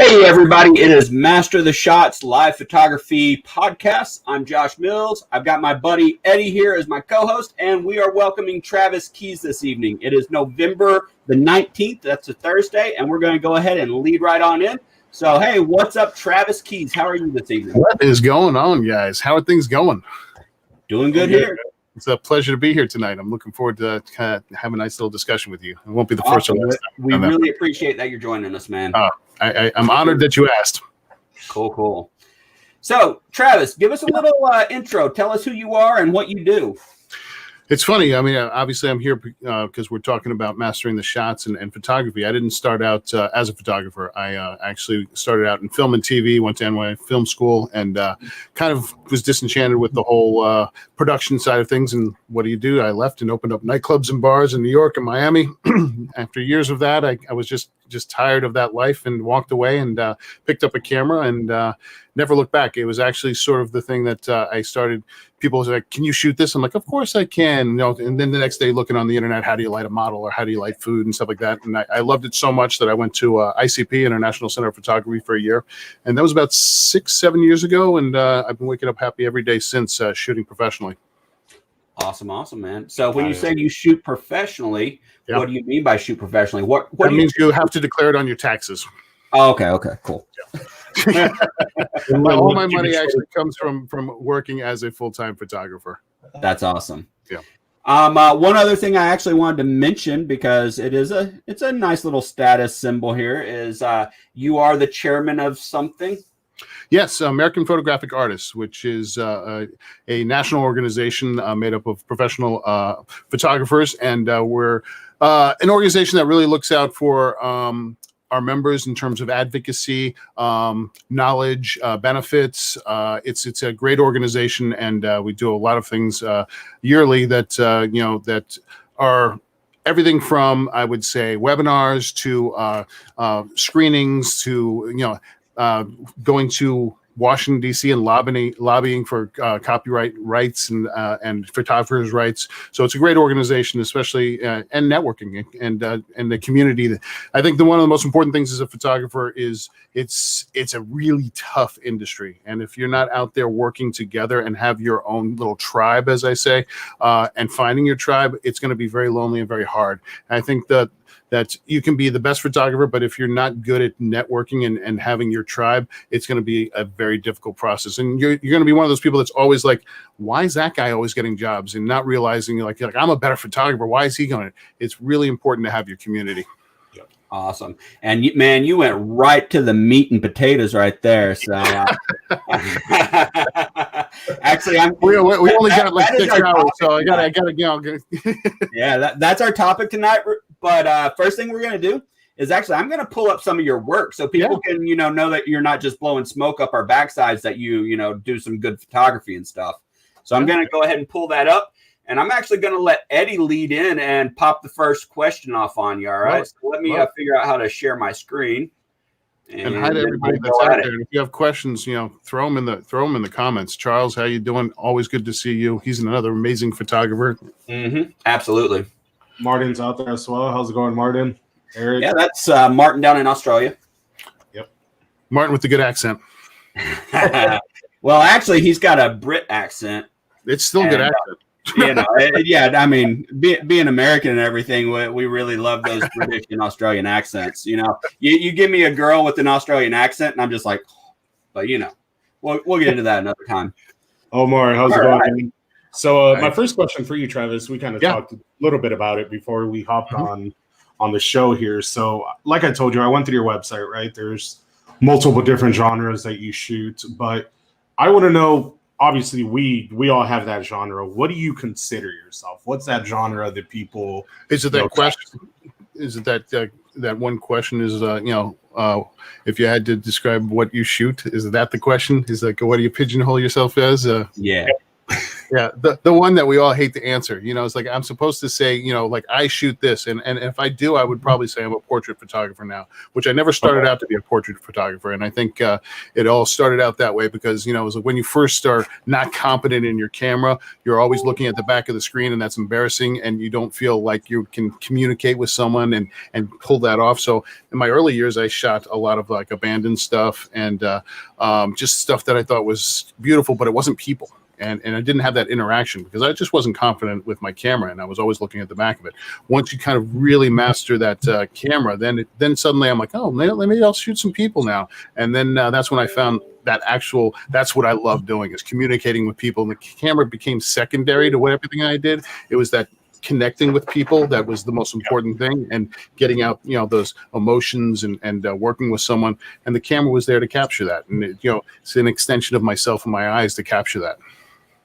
Hey everybody, it is Master the Shots live photography podcast. I'm Josh Mills. I've got my buddy Eddie here as my co-host, and we are welcoming Travis Keys this evening. It is November the 19th, that's a Thursday, and we're going to go ahead and lead right on in. So, hey, what's up, Travis Keys? How are you this evening? What is going on, guys? How are things going? Doing good here. It's a pleasure to be here tonight. I'm looking forward to kind of have a nice little discussion with you. It won't be the first or last time. We really appreciate that you're joining us, man. I'm honored that you asked. Cool. So, Travis, give us a little intro. Tell us who you are and what you do. It's funny. I mean, obviously, I'm here because we're talking about mastering the shots and photography. I didn't start out as a photographer. I actually started out in film and TV, went to NY Film School, and kind of was disenchanted with the whole production side of things. And what do? I left and opened up nightclubs and bars in New York and Miami. After years of that, I was just tired of that life and walked away and picked up a camera and never looked back. It was actually sort of the thing that I started. People was like, "Can you shoot this?" I'm like, "Of course I can." You know, and then the next day, looking on the internet, how do you light a model or how do you light food and stuff like that. And I loved it so much that I went to ICP, International Center of Photography, for a year, and that was about 6-7 years ago. And I've been waking up happy every day since shooting professionally. Awesome, man. So when you say you shoot professionally, what do you mean by shoot professionally? What that means you have to declare it on your taxes. Oh, okay, cool. All my money actually comes from working as a full-time photographer. That's awesome. Yeah. One other thing I actually wanted to mention, because it's a nice little status symbol here, is you are the chairman of something. Yes, American Photographic Artists, which is a national organization made up of professional photographers, and we're an organization that really looks out for our members in terms of advocacy, knowledge, benefits. It's a great organization, and we do a lot of things yearly that that are everything from, I would say, webinars to screenings to going to Washington, D.C. and lobbying for copyright rights and photographers' rights. So it's a great organization, especially and networking and the community. I think one of the most important things as a photographer is it's a really tough industry. And if you're not out there working together and have your own little tribe, as I say, and finding your tribe, it's going to be very lonely and very hard. And I think that you can be the best photographer, but if you're not good at networking and having your tribe, it's going to be a very difficult process. And you're going to be one of those people that's always like, why is that guy always getting jobs? And not realizing like I'm a better photographer. Why is he going? It's really important to have your community. Awesome. And man, you went right to the meat and potatoes right there. So actually, we only got like 6 hours, so I gotta go. Yeah, that's our topic tonight. But first thing we're gonna do is actually I'm gonna pull up some of your work so people can know that you're not just blowing smoke up our backsides, that you do some good photography and stuff. So I'm gonna go ahead and pull that up. And I'm actually going to let Eddie lead in and pop the first question off on you. All right. So let me figure out how to share my screen. And hi to everybody that's out there. If you have questions, throw them in the comments. Charles, how you doing? Always good to see you. He's another amazing photographer. Mm-hmm. Absolutely. Martin's out there as well. How's it going, Martin? Eric? Yeah, that's Martin down in Australia. Yep. Martin with the good accent. Well, actually, he's got a Brit accent. It's still a good accent. I mean, being American and everything, we really love those British and Australian accents. You give me a girl with an Australian accent, and I'm just like, but we'll get into that another time. Omar, how's it going? So my first question for you, Travis, we kind of talked a little bit about it before we hopped on the show here. So like I told you, I went to your website, right? There's multiple different genres that you shoot, but I want to know, obviously, we all have that genre. What do you consider yourself? What's that genre that people? Is it that question? Is it that one question? Is if you had to describe what you shoot, is that the question? Is like, what do you pigeonhole yourself as? Yeah. Yeah, the one that we all hate to answer, it's like I'm supposed to say, like I shoot this, and if I do, I would probably say I'm a portrait photographer now, which I never started out to be a portrait photographer, and I think it all started out that way because it was like when you first start not competent in your camera, you're always looking at the back of the screen, and that's embarrassing, and you don't feel like you can communicate with someone and pull that off. So in my early years, I shot a lot of like abandoned stuff and just stuff that I thought was beautiful, but it wasn't people. And I didn't have that interaction because I just wasn't confident with my camera, and I was always looking at the back of it. Once you kind of really master that camera, then suddenly I'm like, oh, maybe I'll shoot some people now. And then that's when I found that's what I love doing, is communicating with people. And the camera became secondary to everything I did. It was that connecting with people that was the most important thing, and getting out those emotions and working with someone, and the camera was there to capture that. And it's an extension of myself and my eyes to capture that.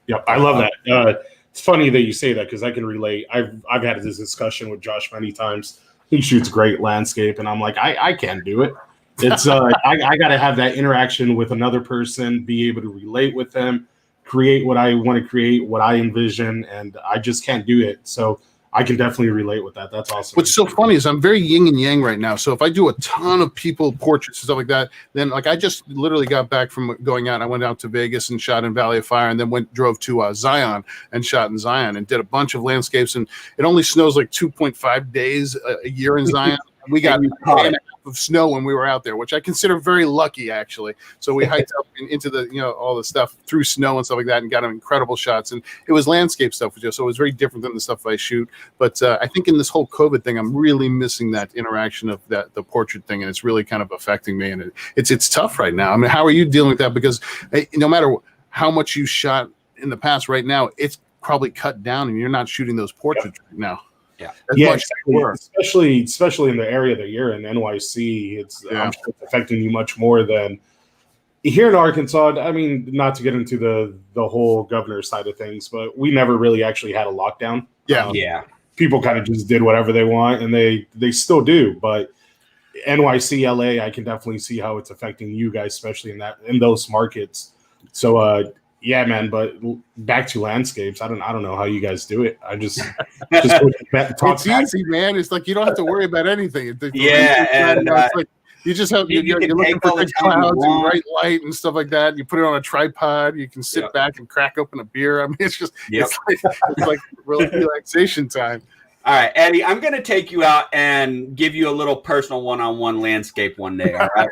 Yep, I love that. It's funny that you say that because I can relate. I've had this discussion with Josh many times. He shoots great landscape, and I'm like, I can't do it. It's I got to have that interaction with another person, be able to relate with them, create what I want to create, what I envision, and I just can't do it. So I can definitely relate with that. That's awesome. What's so funny is I'm very yin and yang right now. So if I do a ton of people portraits and stuff like that, then like I just literally got back from going out. I went out to Vegas and shot in Valley of Fire, and then drove to Zion and shot in Zion and did a bunch of landscapes. And it only snows like 2.5 days a year in Zion. We got a day and a half of snow when we were out there, which I consider very lucky, actually. So we hiked up into the, all the stuff through snow and stuff like that, and got incredible shots. And it was landscape stuff, so it was very different than the stuff I shoot. But I think in this whole COVID thing, I'm really missing that interaction of the portrait thing, and it's really kind of affecting me. And it's tough right now. I mean, how are you dealing with that? Because no matter how much you shot in the past, right now it's probably cut down, and you're not shooting those portraits right now. Yeah, exactly. Especially in the area that you're in, NYC, I'm sure it's affecting you much more than here in Arkansas. I mean, not to get into the whole governor side of things, but we never really actually had a lockdown. People kind of just did whatever they want, and they still do. But NYC, LA, I can definitely see how it's affecting you guys, especially in those markets. So yeah, man, but back to landscapes. I don't know how you guys do it. I just it's easy, man. It's like you don't have to worry about anything. And it's like you just have you're looking for big clouds and bright light and stuff like that. You put it on a tripod. You can sit back and crack open a beer. I mean, it's just it's like relaxation time. All right, Eddie, I'm going to take you out and give you a little personal one-on-one landscape one day. All right.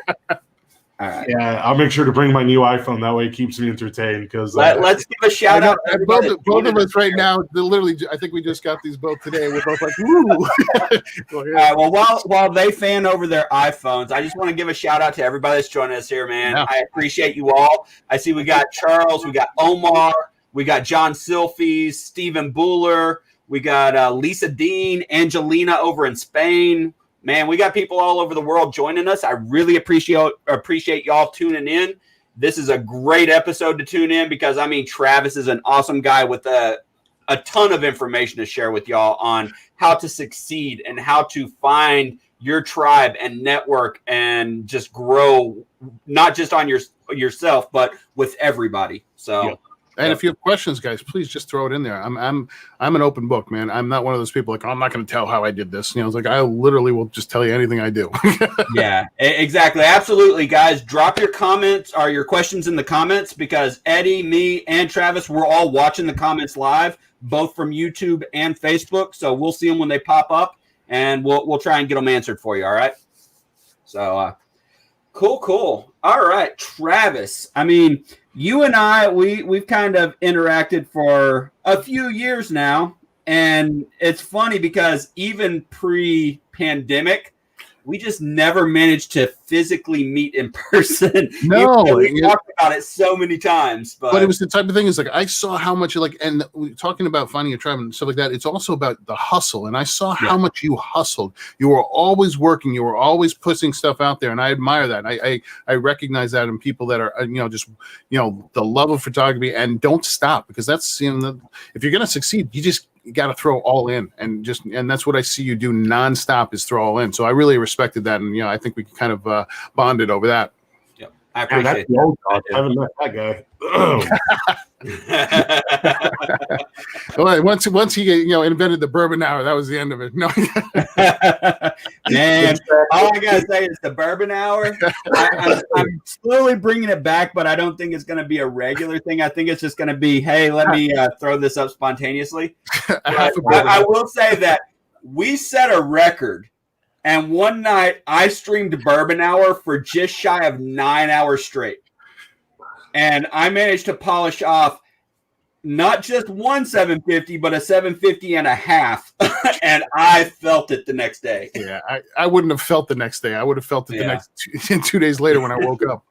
All right. Yeah, I'll make sure to bring my new iPhone. That way it keeps me entertained. Because let's give a shout out to both of us right now. Literally, I think we just got these both today. We're both like, woo. All right, well, while they fan over their iPhones, I just want to give a shout out to everybody that's joining us here, man. Yeah. I appreciate you all. I see we got Charles, we got Omar, we got John Silfies, Stephen Buller, we got Lisa Dean, Angelina over in Spain. Man, we got people all over the world joining us. I really appreciate y'all tuning in. This is a great episode to tune in because, I mean, Travis is an awesome guy with a ton of information to share with y'all on how to succeed and how to find your tribe and network and just grow, not just on yourself, but with everybody. So. Yeah. And if you have questions, guys, please just throw it in there. I'm an open book, man. I'm not one of those people like, oh, I'm not going to tell how I did this. It's like I literally will just tell you anything I do. Yeah, exactly. Absolutely, guys. Drop your comments or your questions in the comments because Eddie, me, and Travis, we're all watching the comments live, both from YouTube and Facebook. So we'll see them when they pop up, and we'll try and get them answered for you. All right. So cool. All right, Travis. I mean, you and I, we've kind of interacted for a few years now, and it's funny because even pre-pandemic, we just never managed to physically meet in person. No, we talked about it so many times, but it was the type of thing. Is like I saw how much you like, and talking about finding a tribe and stuff like that. It's also about the hustle, and I saw how much you hustled. You were always working. You were always putting stuff out there, and I admire that. I recognize that in people that are just the love of photography and don't stop because that's if you're gonna succeed, you got to throw all in and that's what I see you do nonstop is throw all in. So I really respected that. And, I think we kind of bonded over that. Yep. I appreciate that. I haven't met that guy. Well, once he invented the bourbon hour, that was the end of it. No, man, all I gotta say is the bourbon hour. I'm slowly bringing it back, but I don't think it's going to be a regular thing. I think it's just going to be, hey, let me throw this up spontaneously. I will say that we set a record, and one night I streamed bourbon hour for just shy of 9 hours straight, and I managed to polish off not just one 750, but a 750 and a half. And I felt it the next day. Yeah, I wouldn't have felt the next day. I would have felt it the next 2 days later when I woke up.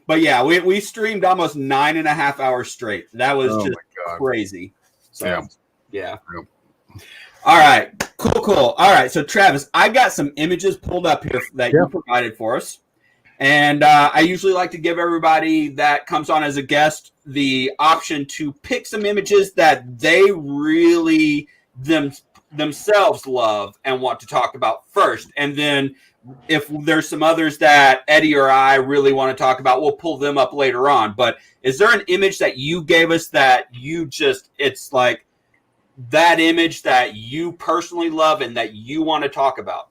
But yeah, we streamed almost 9.5 hours straight. That was just crazy. So, yeah. All right, cool. All right, so Travis, I got some images pulled up here that you provided for us. And I usually like to give everybody that comes on as a guest the option to pick some images that they really themselves love and want to talk about first. And then if there's some others that Eddie or I really want to talk about, we'll pull them up later on. But is there an image that you gave us that it's like that image that you personally love and that you want to talk about?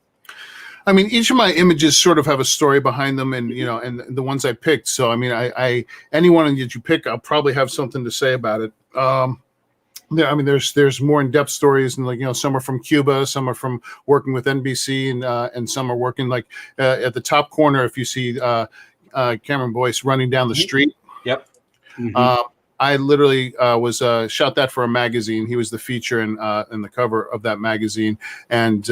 I mean, each of my images sort of have a story behind them, and and the ones I picked. So, I mean, I anyone that you pick, I'll probably have something to say about it. Yeah, I mean, there's more in-depth stories, and some are from Cuba, some are from working with NBC, and some are working at the top corner. If you see Cameron Boyce running down the street, yep. Mm-hmm. I literally was shot that for a magazine. He was the feature and the cover of that magazine, and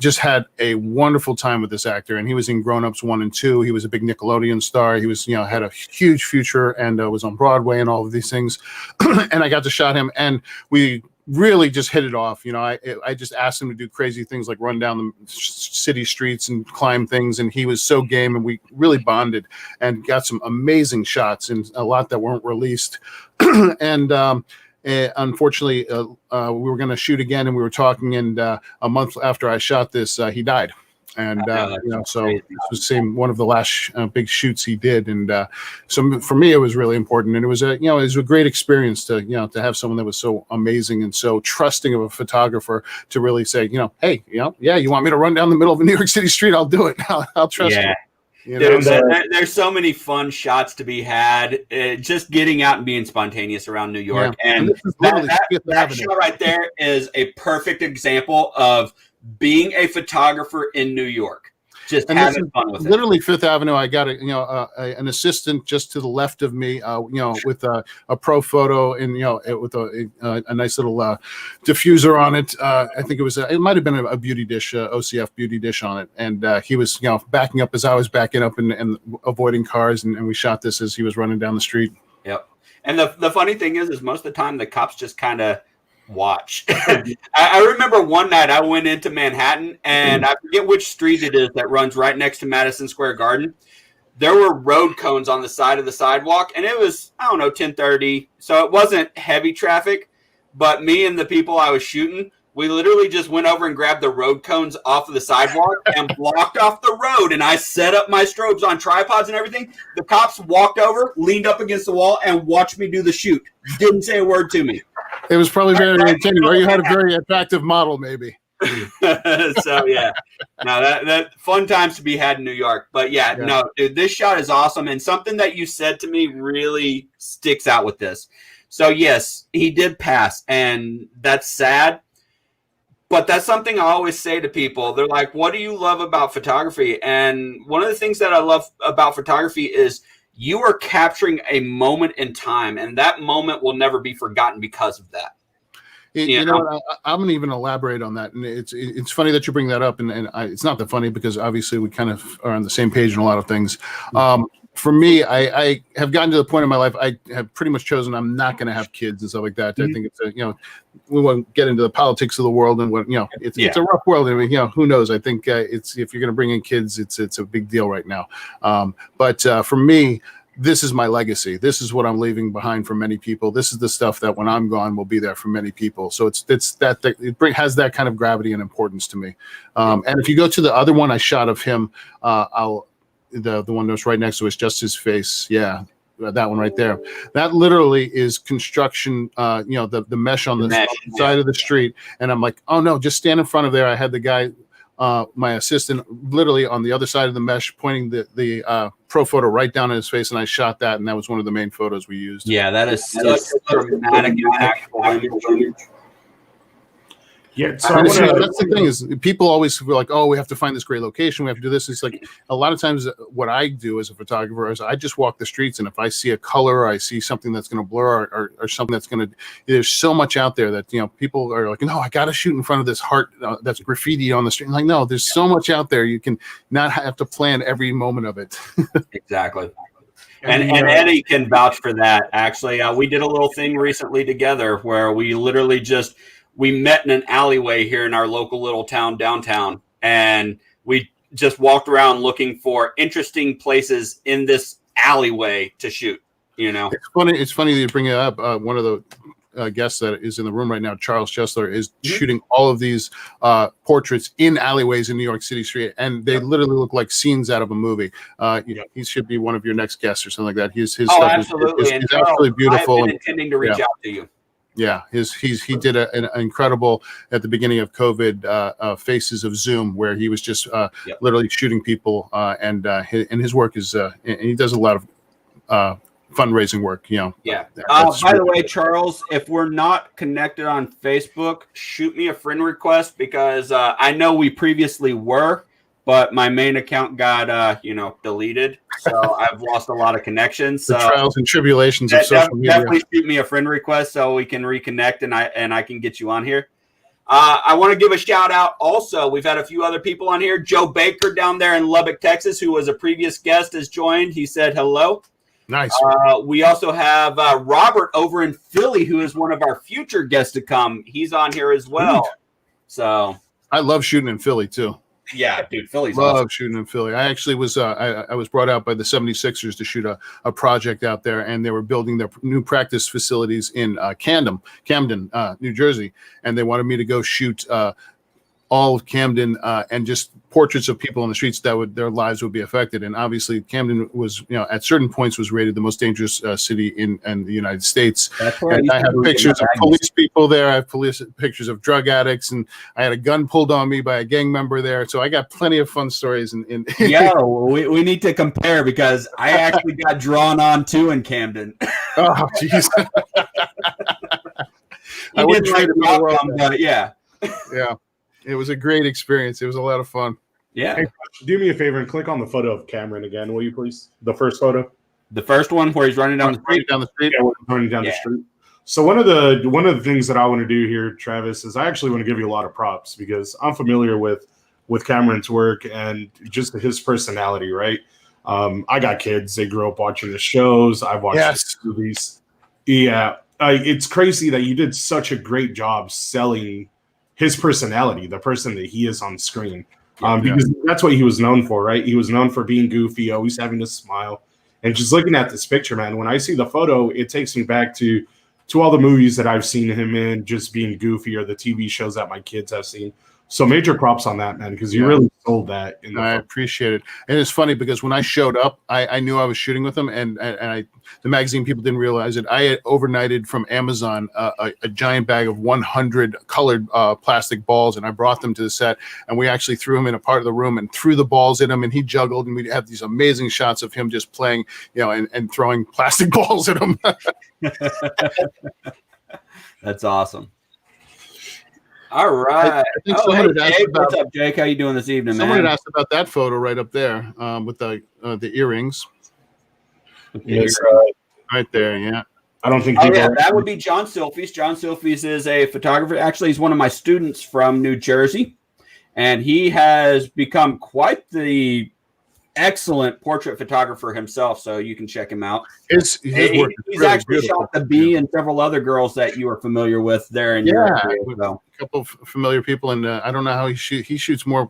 just had a wonderful time with this actor. And he was in Grown Ups 1 and 2. He was a big Nickelodeon star. He was, had a huge future and was on Broadway and all of these things. And I got to shot him, and we really just hit it off. I just asked him to do crazy things like run down the city streets and climb things, and he was so game, and we really bonded and got some amazing shots and a lot that weren't released. And unfortunately, we were going to shoot again, and we were talking, and a month after I shot this, he died. And so it was one of the last big shoots he did, and so for me it was really important, and it was a great experience to to have someone that was so amazing and so trusting of a photographer to really say hey you want me to run down the middle of a New York City street, I'll do it. I'll trust you. Dude, there's so many fun shots to be had. Just getting out and being spontaneous around New York, and that shot right there is a perfect example of being a photographer in New York. Just having fun with it. Literally Fifth Avenue. I got an assistant just to the left of me, with a pro photo and with a nice little diffuser on it. I think it might have been a beauty dish, OCF beauty dish on it, and he was backing up as I was backing up and avoiding cars, and we shot this as he was running down the street. Yep. And the funny thing is most of the time the cops just kind of watch. I remember one night I went into Manhattan, and I forget which street it is that runs right next to Madison Square Garden. There were road cones on the side of the sidewalk, and it was, 10:30, so it wasn't heavy traffic, but me and the people I was shooting, we literally just went over and grabbed the road cones off of the sidewalk and blocked off the road, and I set up my strobes on tripods and everything. The cops walked over, leaned up against the wall, and watched me do the shoot. Didn't say a word to me. It was probably very entertaining, or you had a very attractive model, maybe. So yeah, no, that fun times to be had in New York. But yeah, no, dude, this shot is awesome, and something that you said to me really sticks out with this. So yes, he did pass, and that's sad. But that's something I always say to people. They're like, "What do you love about photography?" And one of the things that I love about photography is you are capturing a moment in time, and that moment will never be forgotten because of that. I'm going to even elaborate on that. And it's funny that you bring that up. And it's not that funny because obviously we kind of are on the same page in a lot of things. For me, I have gotten to the point in my life, I have pretty much chosen I'm not going to have kids and stuff like that. I think it's we won't get into the politics of the world and what, it's a rough world. I mean, who knows? I think if you're going to bring in kids, it's a big deal right now. But for me, this is my legacy. This is what I'm leaving behind for many people. This is the stuff that when I'm gone will be there for many people. So it has that kind of gravity and importance to me. And if you go to the other one I shot of him, the one that's right next to us, just his face. Yeah. that one right there. That literally is construction. The mesh on the side of the street, and I'm like, oh no, just stand in front of there. I had the guy, my assistant, literally on the other side of the mesh, pointing the pro photo right down in his face, and I shot that, and that was one of the main photos we used. Yeah, that is such a dramatic, impactful image. Yeah, so that's the thing is people always feel like, oh, we have to find this great location. We have to do this. It's like a lot of times what I do as a photographer is I just walk the streets, and if I see a color or I see something that's going to blur or something that's going to, there's so much out there that, people are like, no, I got to shoot in front of this heart that's graffiti on the street. I'm like, no, there's so much out there. You can not have to plan every moment of it. Exactly. And Eddie can vouch for that. Actually, we did a little thing recently together where we literally we met in an alleyway here in our local little town downtown, and we just walked around looking for interesting places in this alleyway to shoot. It's funny that you bring it up. One of the guests that is in the room right now, Charles Chesler, is shooting all of these portraits in alleyways in New York City street, and they literally look like scenes out of a movie. He should be one of your next guests or something like that. His stuff absolutely. is absolutely beautiful. I've been intending to reach out to you. Yeah, he did an incredible at the beginning of COVID Faces of Zoom, where he was just literally shooting people, and his work is and he does a lot of fundraising work. Yeah. By the way, Charles, if we're not connected on Facebook, shoot me a friend request because I know we previously were, but my main account got deleted, so I've lost a lot of connections. So the trials and tribulations of social media. Definitely shoot me a friend request so we can reconnect and I can get you on here. I want to give a shout out. Also, we've had a few other people on here. Joe Baker down there in Lubbock, Texas, who was a previous guest, has joined. He said hello. Nice. We also have Robert over in Philly, who is one of our future guests to come. He's on here as well. So I love shooting in Philly too. Yeah, dude, Philly's love awesome. Shooting in Philly. I actually was I was brought out by the 76ers to shoot a project out there, and they were building their new practice facilities in Camden, New Jersey, and they wanted me to go shoot all of Camden and just portraits of people on the streets that their lives would be affected. And obviously Camden was, at certain points was rated the most dangerous city in the United States. And I have pictures of police people there. I have pictures of drug addicts, and I had a gun pulled on me by a gang member there. So I got plenty of fun stories. Yeah, we need to compare because I actually got drawn on too in Camden. Oh, jeez. I wouldn't trade the outcome, but yeah. Yeah. It was a great experience. It was a lot of fun. Yeah. Hey, do me a favor and click on the photo of Cameron again, will you please? The first photo. The first one where he's running down the street. Yeah, running down the street. So one of the things that I want to do here, Travis, is I actually want to give you a lot of props because I'm familiar with Cameron's work and just his personality, right? I got kids. They grew up watching the shows. I've watched the movies. Yeah. It's crazy that you did such a great job selling his personality, the person that he is on screen, because that's what he was known for, right? He was known for being goofy, always having a smile. And just looking at this picture, man, when I see the photo, it takes me back to all the movies that I've seen him in, just being goofy, or the TV shows that my kids have seen. So major props on that, man, because you really sold that. I appreciate it. And it's funny because when I showed up, I knew I was shooting with him, and the magazine people didn't realize it. I had overnighted from Amazon a giant bag of 100 colored plastic balls, and I brought them to the set, and we actually threw him in a part of the room and threw the balls at him, and he juggled, and we had these amazing shots of him just playing, and throwing plastic balls at him. That's awesome. All right. I think someone had asked what's up, Jake? How you doing this evening, man? Someone had asked about that photo right up there with the earrings. Yes, right there, yeah. I don't think. That would be John Silfies. John Silfies is a photographer. Actually, he's one of my students from New Jersey, and he has become quite the excellent portrait photographer himself. So you can check him out. His work he's actually shot the Bee and several other girls that you are familiar with there in your area. So. A couple of familiar people, and I don't know how he shoots more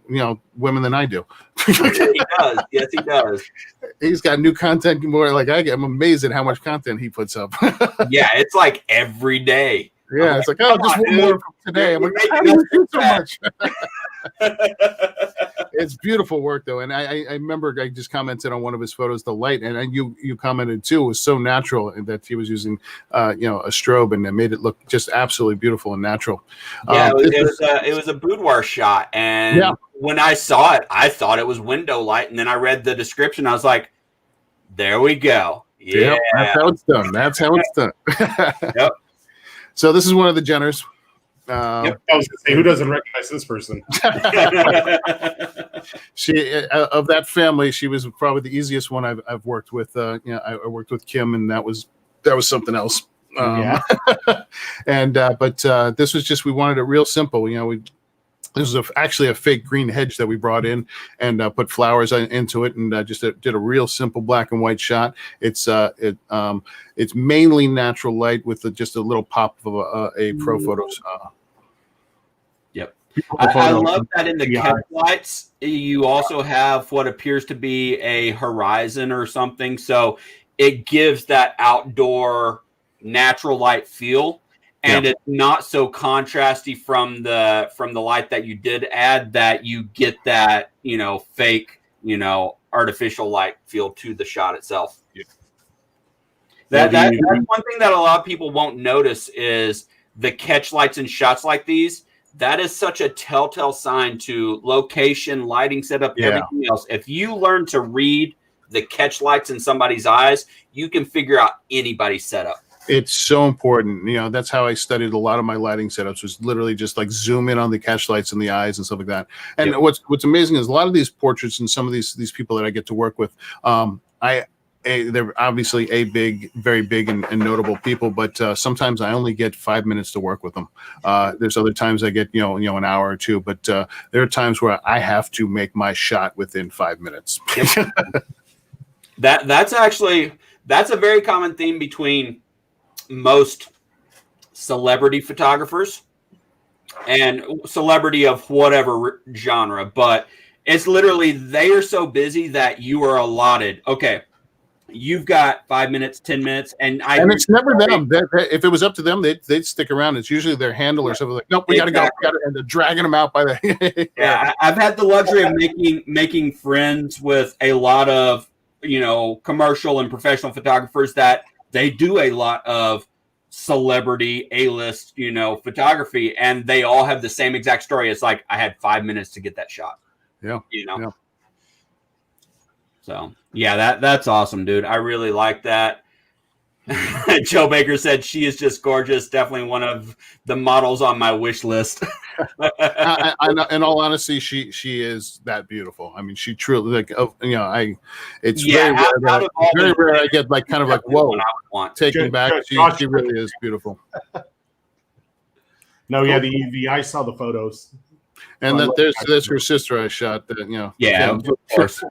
women than I do. He does. Yes, he does. He's got new content more like I get. I'm amazed at how much content he puts up. Yeah, it's like every day. Yeah, it's like, oh, just one more from today. I'm like, how do you shoot so much? It's beautiful work though, and I remember I just commented on one of his photos, the light, and you commented too. It was so natural that he was using a strobe, and it made it look just absolutely beautiful and natural. Yeah, it was a boudoir shot, and when I saw it, I thought it was window light, and then I read the description. I was like, "There we go." Yeah, yep, that's how it's done. That's how it's done. Yep. So this is one of the Jenners. I was gonna say, who doesn't recognize this person? She of that family, she was probably the easiest one I've worked with. I worked with Kim, and that was something else. And but this was just, we wanted it real simple. This was actually a fake green hedge that we brought in and put flowers into it, and just did a real simple black and white shot. It's mainly natural light with just a little pop of a pro photos. Yep. I love that in the catch lights, you also have what appears to be a horizon or something. So it gives that outdoor natural light feel. And it's not so contrasty from the light that you did add, that you get that, fake, artificial light feel to the shot itself. Yeah. That's one thing that a lot of people won't notice is the catch lights and shots like these. That is such a telltale sign to location, lighting setup, everything else. If you learn to read the catch lights in somebody's eyes, you can figure out anybody's setup. It's so important. That's how I studied a lot of my lighting setups, was literally just like zoom in on the catch lights in the eyes and stuff like that. And what's amazing is a lot of these portraits and some of these people that I get to work with, they're obviously very big and notable people, but sometimes I only get 5 minutes to work with them. There's other times I get, an hour or two, but there are times where I have to make my shot within 5 minutes. That's a very common theme between most celebrity photographers and celebrity of whatever genre, but it's literally, they are so busy that you are allotted, okay, you've got 5 minutes, 10 minutes, and it's never them. If it was up to them, they'd stick around. It's usually their handler or something like, nope, we gotta go. And they're dragging them out by the. I've had the luxury of making friends with a lot of commercial and professional photographers that they do a lot of celebrity A-list, photography, and they all have the same exact story. It's like, I had 5 minutes to get that shot. Yeah. Yeah. So that's awesome, dude. I really like that. Joe Baker said she is just gorgeous. Definitely one of the models on my wish list. In all honesty, she is that beautiful. I mean, she truly it's very rare I get like kind of like, whoa, taken back. She really is beautiful. No, I saw the photos. And there's her sister I shot. Of course.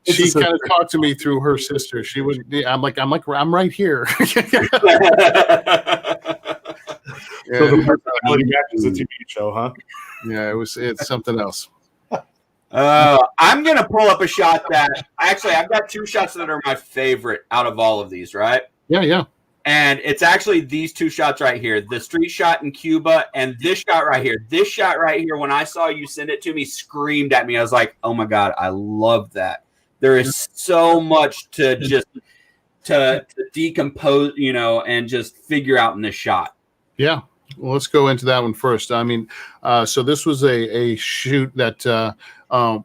She kind of talked to me through her sister. She would. I'm right here. So the personality matches a TV show, huh? Yeah, it's something else. I'm gonna pull up a shot that I've got two shots that are my favorite out of all of these, right? Yeah. And it's actually these two shots right here, the street shot in Cuba and this shot right here. This shot right here, when I saw you send it to me, screamed at me. I was like, oh my God, I love that. There is so much to just to decompose, and just figure out in this shot. Yeah. Well, let's go into that one first. I mean, so this was a shoot that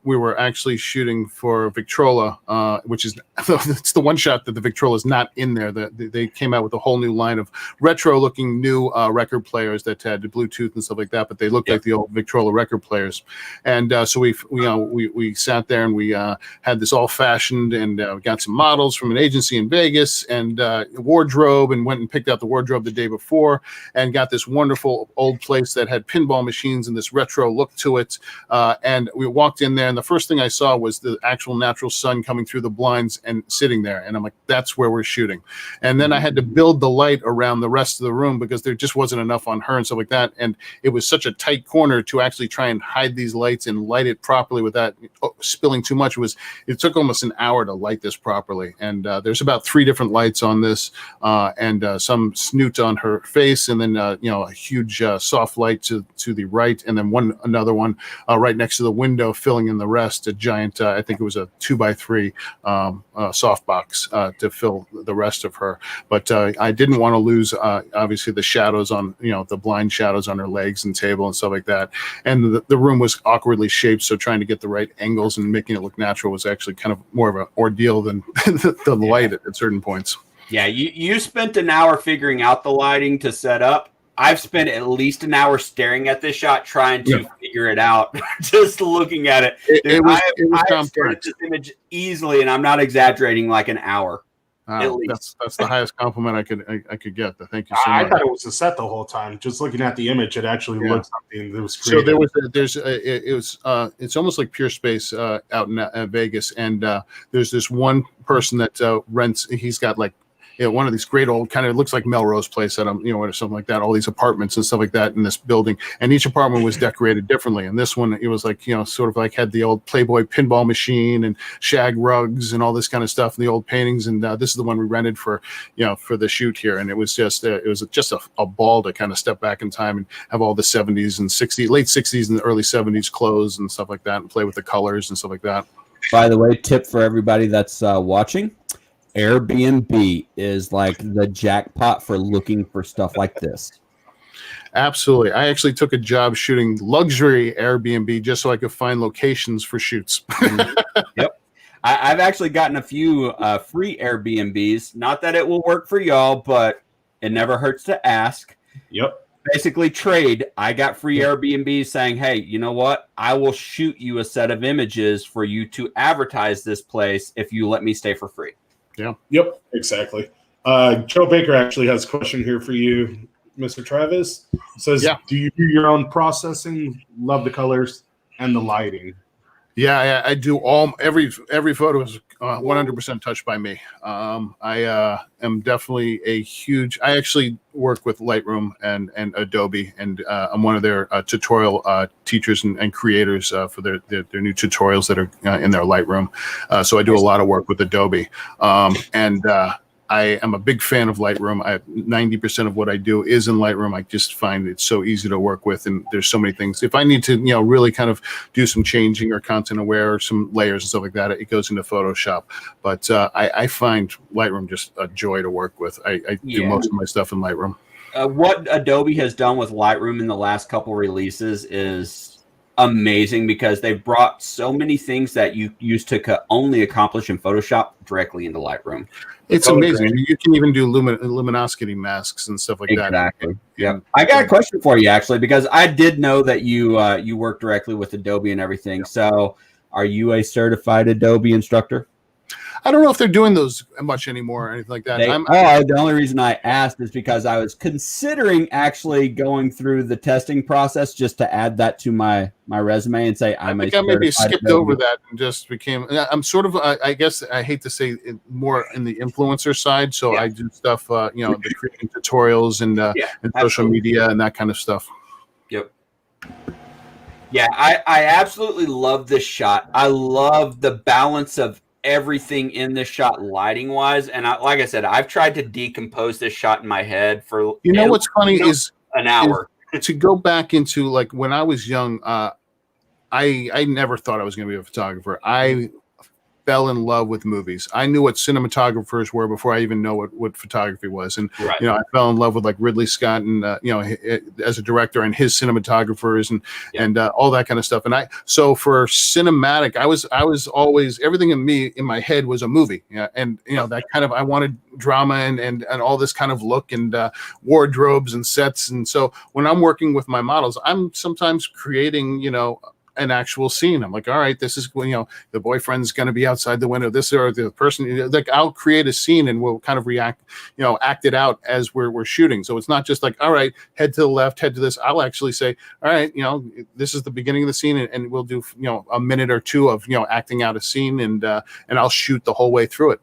we were actually shooting for Victrola, which is it's the one shot that the Victrola is not in there. They came out with a whole new line of retro-looking new record players that had Bluetooth and stuff like that, but they looked like the old Victrola record players. And so we sat there and we had this all fashioned and got some models from an agency in Vegas and wardrobe, and went and picked out the wardrobe the day before and got this wonderful old place that had pinball machines and this retro look to it. And we walked walked in there, and the first thing I saw was the actual natural sun coming through the blinds and sitting there. And I'm like, that's where we're shooting. And then I had to build the light around the rest of the room because there just wasn't enough on her and stuff like that. And it was such a tight corner to actually try and hide these lights and light it properly without spilling too much. It took almost an hour to light this properly. And there's about 3 different lights on this, and some snoot on her face, and then a huge soft light to the right, and then another one right next to the window, filling in the rest. A giant, I think it was a 2x3 softbox to fill the rest of her. But I didn't want to lose obviously the shadows on the blind shadows on her legs and table and stuff like that. And the room was awkwardly shaped, so trying to get the right angles and making it look natural was actually kind of more of an ordeal than the light at certain points. Yeah, you spent an hour figuring out the lighting to set up. I've spent at least an hour staring at this shot, trying to figure it out, just looking at it. It was complex. This image easily, and I'm not exaggerating, like an hour. At least. That's the highest compliment I could get. Thank you so much. I thought it was a set the whole time. Just looking at the image, it actually looked something that was creative. So it's almost like Pure Space out in Vegas, and there's this one person that rents. He's got like one of these great old kind of looks like Melrose Place or something like that. All these apartments and stuff like that in this building, and each apartment was decorated differently. And this one, it was like sort of like had the old Playboy pinball machine and shag rugs and all this kind of stuff, and the old paintings. And this is the one we rented for the shoot here. And it was just a ball to kind of step back in time and have all the 70s and 60s, late 60s and the early 70s clothes and stuff like that, and play with the colors and stuff like that. By the way, tip for everybody that's watching. Airbnb is like the jackpot for looking for stuff like this. Absolutely. I actually took a job shooting luxury Airbnb just so I could find locations for shoots. Yep. I've actually gotten a few free Airbnbs. Not that it will work for y'all, but it never hurts to ask. Yep. Basically trade. I got free Airbnbs saying, hey, you know what? I will shoot you a set of images for you to advertise this place if you let me stay for free. Yeah. Yep, exactly. Joe Baker actually has a question here for you, Mr. Travis. It says, do you do your own processing? Love the colors and the lighting. Yeah, I do every photo is 100% touched by me. I am definitely I actually work with Lightroom and Adobe, and I'm one of their tutorial teachers and creators for their new tutorials that are in their Lightroom. So I do a lot of work with Adobe, and I am a big fan of Lightroom. 90% of what I do is in Lightroom. I just find it so easy to work with, and there's so many things. If I need to, really kind of do some changing or content aware or some layers and stuff like that, it goes into Photoshop. But I find Lightroom just a joy to work with. I do most of my stuff in Lightroom. What Adobe has done with Lightroom in the last couple releases is amazing, because they've brought so many things that you used to only accomplish in Photoshop directly into Lightroom. It's amazing. You can even do luminosity masks and stuff like that. Exactly. Yeah. I got a question for you, actually, because I did know that you work directly with Adobe and everything. So are you a certified Adobe instructor? I don't know if they're doing those much anymore or anything like that. The only reason I asked is because I was considering actually going through the testing process just to add that to my resume and say I maybe skipped over that and just became. I'm sort of. I guess I hate to say it, more in the influencer side. So I do stuff. The creating tutorials and social media and that kind of stuff. Yep. Yeah, I absolutely love this shot. I love the balance of everything in this shot lighting wise, and like I said, I've tried to decompose this shot in my head for what's funny is an hour to go back into, like, when I was young. I never thought I was going to be a photographer. I fell in love with movies. I knew what cinematographers were before I even know what photography was. And, I fell in love with like Ridley Scott and, as a director and his cinematographers and all that kind of stuff. And so for cinematic, I was always, everything in my head was a movie. And, that kind of, I wanted drama and all this kind of look and wardrobes and sets. And so when I'm working with my models, I'm sometimes creating, an actual scene. I'm like, all right, this is when, the boyfriend's going to be outside the window. This or the person, like, I'll create a scene and we'll kind of act it out as we're shooting. So it's not just like, all right, head to the left, head to this. I'll actually say, all right, this is the beginning of the scene, and we'll do, a minute or two of, acting out a scene, and I'll shoot the whole way through it.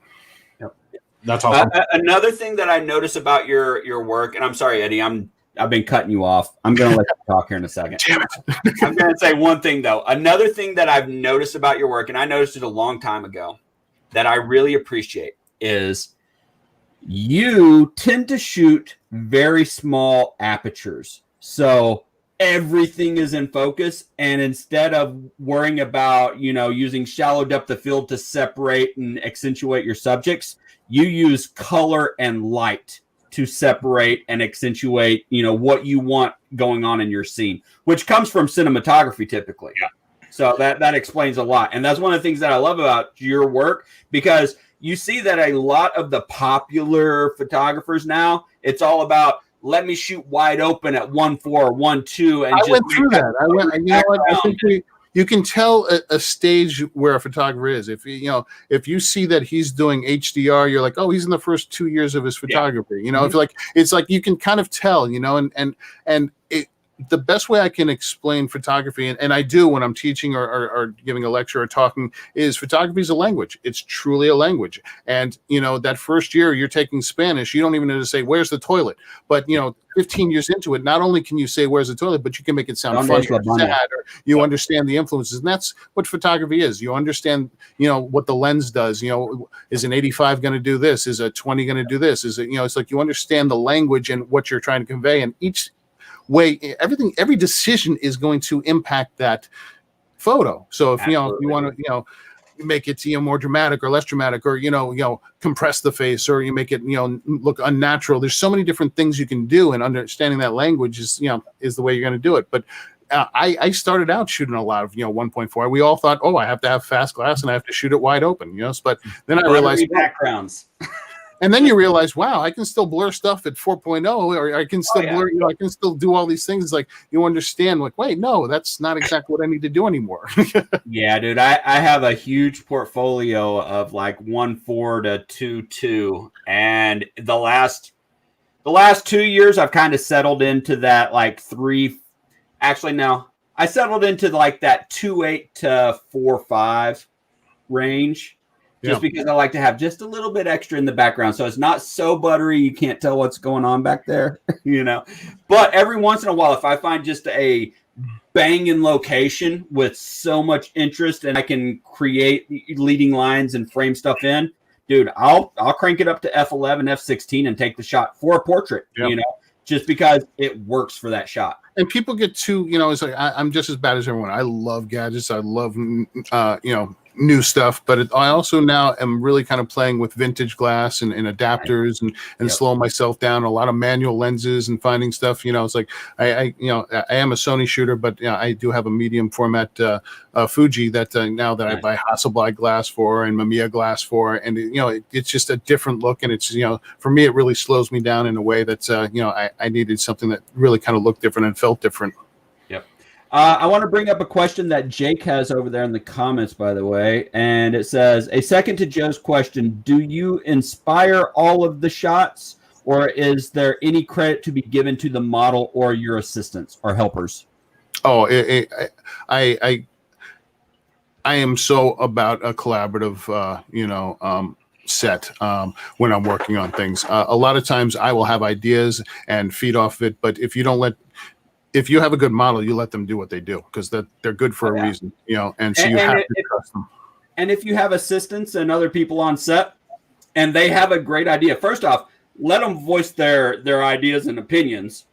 That's awesome. Another thing that I notice about your work, and I'm sorry, Eddie, I've been cutting you off. I'm going to let you talk here in a second. Damn it. I'm going to say one thing, though. Another thing that I've noticed about your work, and I noticed it a long time ago, that I really appreciate is you tend to shoot very small apertures. So everything is in focus. And instead of worrying about, using shallow depth of field to separate and accentuate your subjects, you use color and light to separate and accentuate, what you want going on in your scene, which comes from cinematography typically. Yeah. So that explains a lot. And that's one of the things that I love about your work, because you see that a lot of the popular photographers now, it's all about, let me shoot wide open at 1.4, 1.2. And I went through that. I think you can tell a stage where a photographer is. If you see that he's doing HDR, you're like, oh, he's in the first 2 years of his photography. Mm-hmm. It's like you can kind of tell, and the best way I can explain photography, and I do when I'm teaching or giving a lecture or talking, is photography is a language. It's truly a language. And, that first year you're taking Spanish, you don't even know to say, where's the toilet? But, 15 years into it, not only can you say, where's the toilet, but you can make it sound funny or sad, or you understand the influences. And that's what photography is. You understand, what the lens does. Is an 85 going to do this? Is a 20 going to do this? Is it, it's like you understand the language and what you're trying to convey. And each way, every decision is going to impact that photo. So if you want to make it more dramatic or less dramatic, or compress the face, or you make it look unnatural, there's so many different things you can do, and understanding that language is the way you're going to do it. But I started out shooting a lot of 1.4. We all thought, oh, I have to have fast glass and I have to shoot it wide open, but then I realized backgrounds. And then you realize, wow, I can still blur stuff at 4.0, or I can still blur, I can still do all these things. It's like, you understand, like, wait, no, that's not exactly what I need to do anymore. Yeah, dude, I have a huge portfolio of like 1.4 to 2.2, and the last 2 years I've kind of settled into that like 3. Actually, no, I settled into like that 2.8 to 4.5 range. Just because I like to have just a little bit extra in the background. So it's not so buttery you can't tell what's going on back there, But every once in a while, if I find just a banging location with so much interest and I can create leading lines and frame stuff in, dude, I'll crank it up to F11, F16 and take the shot for a portrait, just because it works for that shot. And people get too, it's like, I'm just as bad as everyone. I love gadgets. I love, new stuff, but I also now am really kind of playing with vintage glass and adapters and slowing myself down. A lot of manual lenses and finding stuff. It's like I am a Sony shooter, but I do have a medium format Fuji that now that I buy Hasselblad glass for and Mamiya glass for, and it's just a different look, and it's for me it really slows me down in a way that I needed something that really kind of looked different and felt different. I want to bring up a question that Jake has over there in the comments, by the way, and it says, a second to Joe's question, do you inspire all of the shots, or is there any credit to be given to the model or your assistants or helpers? Oh, I am so about a collaborative, set when I'm working on things. A lot of times I will have ideas and feed off of it, but if you have a good model, you let them do what they do, because they're good for a reason, and so you have to trust them. And if you have assistants and other people on set and they have a great idea, first off, let them voice their ideas and opinions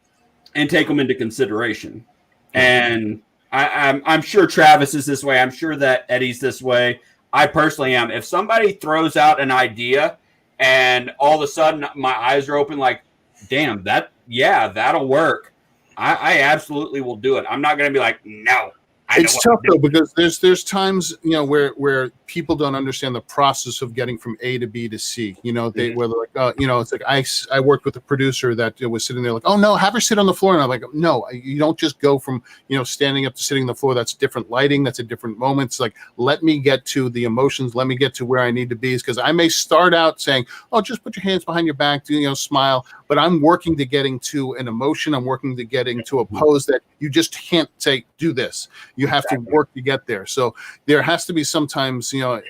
and take them into consideration. And I'm sure Travis is this way. I'm sure that Eddie's this way. I personally am. If somebody throws out an idea and all of a sudden my eyes are open like, damn, that'll work, I absolutely will do it. I'm not going to be like, no. It's tough though, because there's times where people don't understand the process of getting from A to B to C. You know, were like, you know, it's like I worked with a producer that was sitting there like, oh no, have her sit on the floor, and I'm like, no, you don't just go from, you know, standing up to sitting on the floor. That's different lighting. That's a different moment. It's like, let me get to the emotions. Let me get to where I need to be. Because I may start out saying, oh, just put your hands behind your back, you know, smile. But I'm working to getting to an emotion. I'm working to getting to a pose that you just can't say, do this. You have to work to get there. So there has to be sometimes, you know,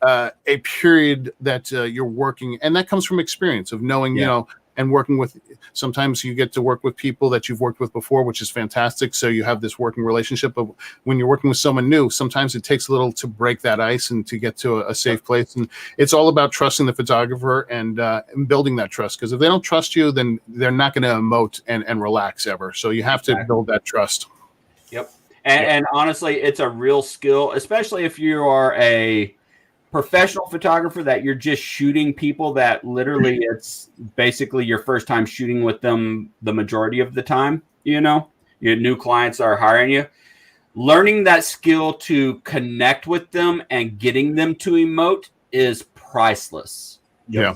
a period that you're working, and that comes from experience of knowing, you know, and working with. Sometimes you get to work with people that you've worked with before, which is fantastic. So you have this working relationship. But when you're working with someone new, sometimes it takes a little to break that ice and to get to a safe place. And it's all about trusting the photographer and building that trust. Because if they don't trust you, then they're not going to emote and relax ever. So you have to build that trust. Yep. And honestly, it's a real skill, especially if you are a professional photographer that you're just shooting people that literally it's basically your first time shooting with them the majority of the time. You know, your new clients are hiring you. Learning that skill to connect with them and getting them to emote is priceless. Yeah.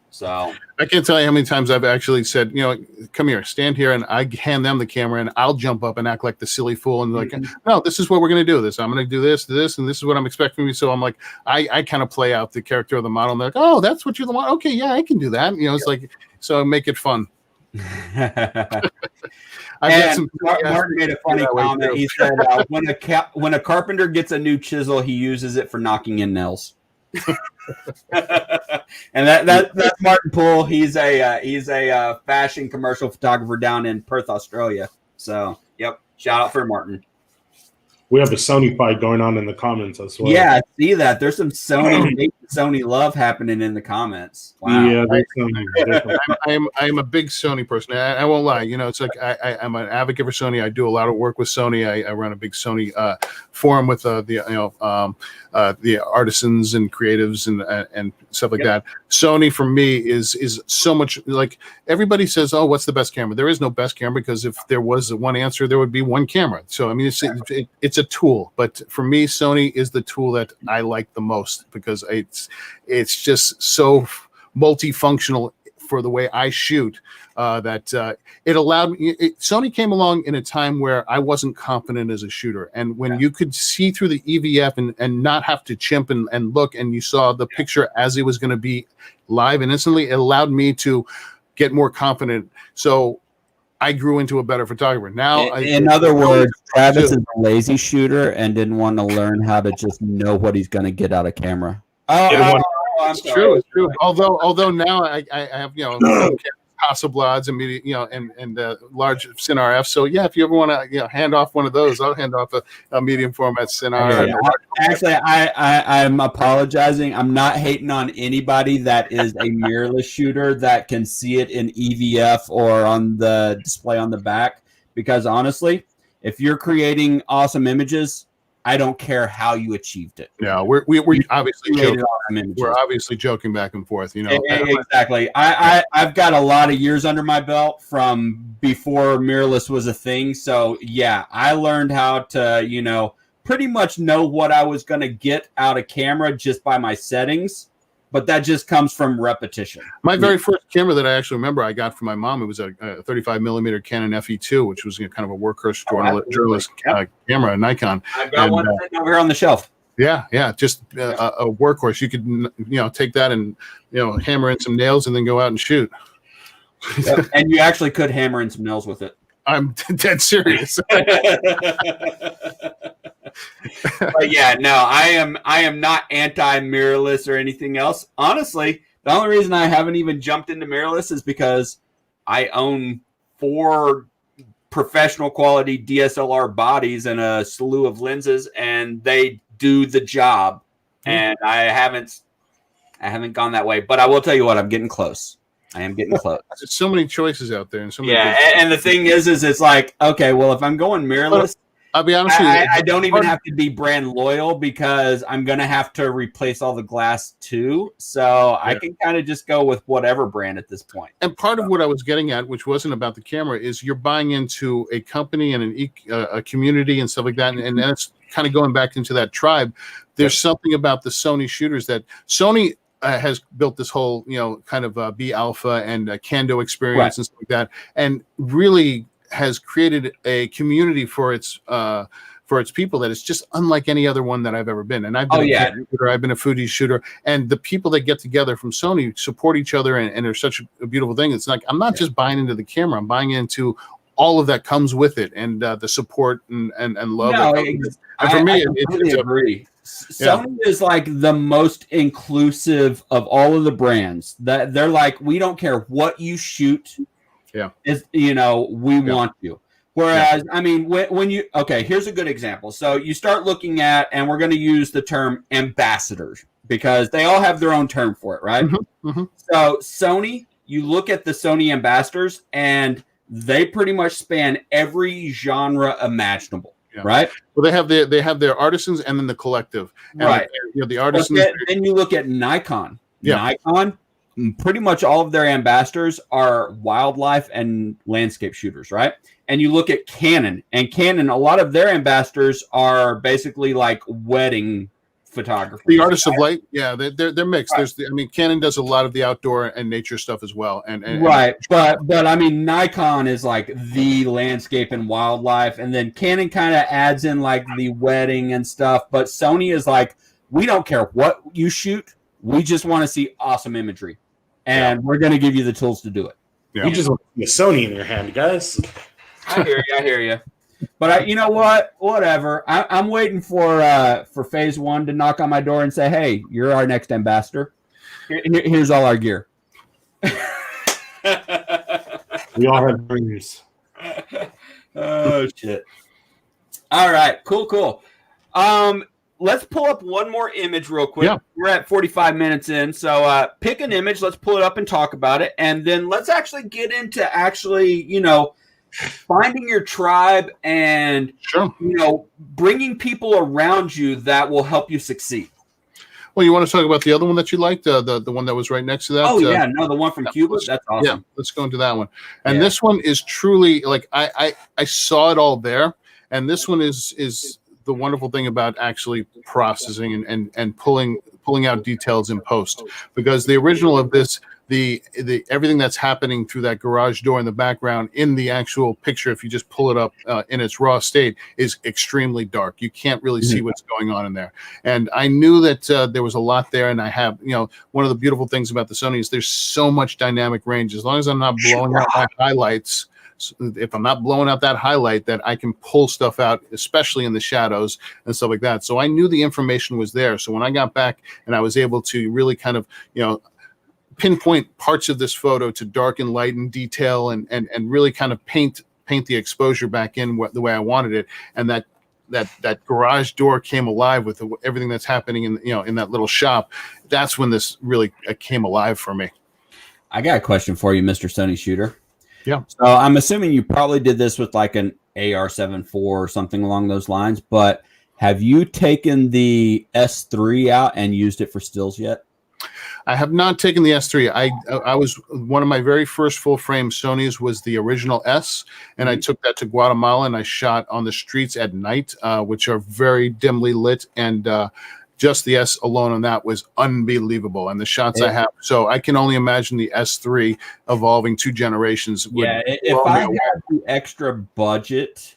So I can't tell you how many times I've actually said, you know, come here, stand here, and I hand them the camera, and I'll jump up and act like the silly fool, and like, no, this is what we're going to do. I'm going to do this, and this is what I'm expecting. So I'm like, I kind of play out the character of the model, and they're like, oh, that's what you're the model. Okay, yeah, I can do that. You know, it's like, so make it fun. Martin made a funny comment. He said, when a carpenter gets a new chisel, he uses it for knocking in nails. And that's Martin Poole. He's a fashion commercial photographer down in Perth, Australia. So, yep, shout out for Martin. We have a Sony fight going on in the comments as well. Yeah, I see that. There's some Sony love happening in the comments. Wow. Yeah, I am a big Sony person. I won't lie. You know, it's like I'm an advocate for Sony. I do a lot of work with Sony. I run a big Sony forum with the artisans and creatives and stuff like that. Sony for me is so much like everybody says, oh, what's the best camera? There is no best camera, because if there was one answer, there would be one camera. So I mean, it's a tool, but for me, Sony is the tool that I like the most, because it's just so multifunctional for the way I shoot, that it allowed me. Sony came along in a time where I wasn't confident as a shooter, and when you could see through the EVF and not have to chimp and look, and you saw the picture as it was going to be live and instantly, it allowed me to get more confident. So I grew into a better photographer. Now, in other words, Travis is a lazy shooter and didn't want to learn how to just know what he's going to get out of camera. It's true. It's true. Although now I have, you know, Hasselblads and media, you know, and large CinRF. So yeah, if you ever want to, you know, hand off one of those, I'll hand off a medium format CinR. Okay. Actually, I'm apologizing. I'm not hating on anybody that is a mirrorless shooter that can see it in EVF or on the display on the back, because honestly, if you're creating awesome images, I don't care how you achieved it. Yeah, we're obviously joking. We're obviously joking back and forth. You know, exactly. I've got a lot of years under my belt from before mirrorless was a thing. So yeah, I learned how to, you know, pretty much know what I was going to get out of camera just by my settings. But that just comes from repetition. My very first camera that I actually remember I got from my mom, it was a 35 millimeter Canon FE2, which was, you know, kind of a workhorse journalist camera, a Nikon. I've got one sitting over here on the shelf. Yeah, just a workhorse. You could, you know, take that and, you know, hammer in some nails and then go out and shoot. Yep. And you actually could hammer in some nails with it. I'm dead serious. But yeah, no, I am not anti-mirrorless or anything else. Honestly, the only reason I haven't even jumped into mirrorless is because I own 4 professional quality DSLR bodies and a slew of lenses, and they do the job. And I haven't gone that way. But I will tell you what, I'm getting close. I am getting close. There's so many choices out there, and so many. Yeah, and the thing is it's like, okay, well, if I'm going mirrorless, I'll be honest with you. I don't even have to be brand loyal because I'm going to have to replace all the glass too. So I can kind of just go with whatever brand at this point. And part of what I was getting at, which wasn't about the camera, is you're buying into a company and a community and stuff like that. And that's kind of going back into that tribe. There's something about the Sony shooters that Sony has built this whole, kind of B Alpha and Kando experience and stuff like that, and really has created a community for its people that is just unlike any other one that I've ever been. And I've been a shooter, I've been a Fuji shooter, and the people that get together from Sony support each other, and they're such a beautiful thing. It's like I'm not just buying into the camera; I'm buying into all of that comes with it, and the support and love. No, and for me, I agree. Sony is like the most inclusive of all of the brands. That they're like, we don't care what you shoot. Is we want you. Whereas, I mean, when you here's a good example. So you start looking at, and we're going to use the term ambassadors because they all have their own term for it, right? So Sony, you look at the Sony ambassadors, and they pretty much span every genre imaginable. Right. Well, they have their artisans and then the collective. And right. The artisans. Then you look at Nikon. Nikon, pretty much all of their ambassadors are wildlife and landscape shooters, right? And you look at Canon, and Canon, a lot of their ambassadors are basically like wedding photographers. The artists of light, they're mixed. Right. Canon does a lot of the outdoor and nature stuff as well. And but I mean, Nikon is like the landscape and wildlife, and then Canon kind of adds in like the wedding and stuff. But Sony is like, we don't care what you shoot, we just want to see awesome imagery, and we're going to give you the tools to do it. You just want the Sony in your hand, guys. I hear you. But you know what? Whatever. I'm waiting for phase one to knock on my door and say, "Hey, you're our next ambassador. Here's all our gear." We all have dreams. Oh shit! All right, cool. Let's pull up one more image real quick. Yeah. We're at 45 minutes in, so pick an image. Let's pull it up and talk about it, and then let's actually get into finding your tribe and bringing people around you that will help you succeed. Well, you want to talk about the other one that you liked, the one that was right next to that? The one from Cuba. That's awesome. Yeah, let's go into that one. And this one is truly like I saw it all there, and this one is the wonderful thing about actually processing and pulling out details in post, because the original of this. The everything that's happening through that garage door in the background in the actual picture, if you just pull it up in its raw state, is extremely dark. You can't really see what's going on in there. And I knew that there was a lot there. And I have, one of the beautiful things about the Sony is there's so much dynamic range. As long as I'm not blowing out my highlights, if I'm not blowing out that highlight, that I can pull stuff out, especially in the shadows and stuff like that. So I knew the information was there. So when I got back and I was able to really kind of, pinpoint parts of this photo to darken, lighten, detail, and really kind of paint the exposure back in the way I wanted it, and that garage door came alive with everything that's happening in that little shop. That's when this really came alive for me. I got a question for you, Mr. Sony Shooter. Yeah. So I'm assuming you probably did this with like an AR-7 IV or something along those lines, but have you taken the S3 out and used it for stills yet? I have not taken the S3. I was one of my very first full frame Sonys was the original S, and I took that to Guatemala and I shot on the streets at night, which are very dimly lit, and just the S alone on that was unbelievable. And the shots I have, so I can only imagine the S3 evolving 2 generations. If I had the extra budget,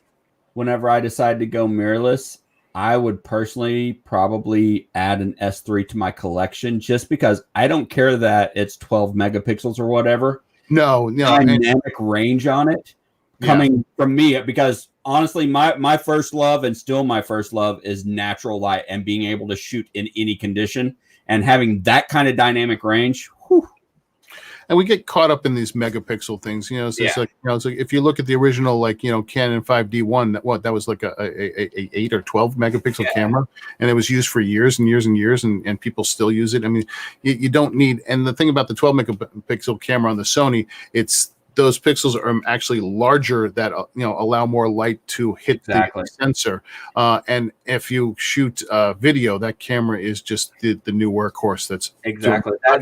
whenever I decide to go mirrorless, I would personally probably add an S3 to my collection, just because I don't care that it's 12 megapixels or whatever. No. Dynamic range on it coming from me, because honestly, my first love, and still my first love, is natural light and being able to shoot in any condition, and having that kind of dynamic range. Whew. And we get caught up in these megapixel things, It's like, it's like if you look at the original, Canon 5D1, that was like a 8 or 12 megapixel camera, and it was used for years and years and years, and people still use it. I mean, you don't need. And the thing about the 12 megapixel camera on the Sony, it's those pixels are actually larger that allow more light to hit the sensor. And if you shoot video, that camera is just the new workhorse. That's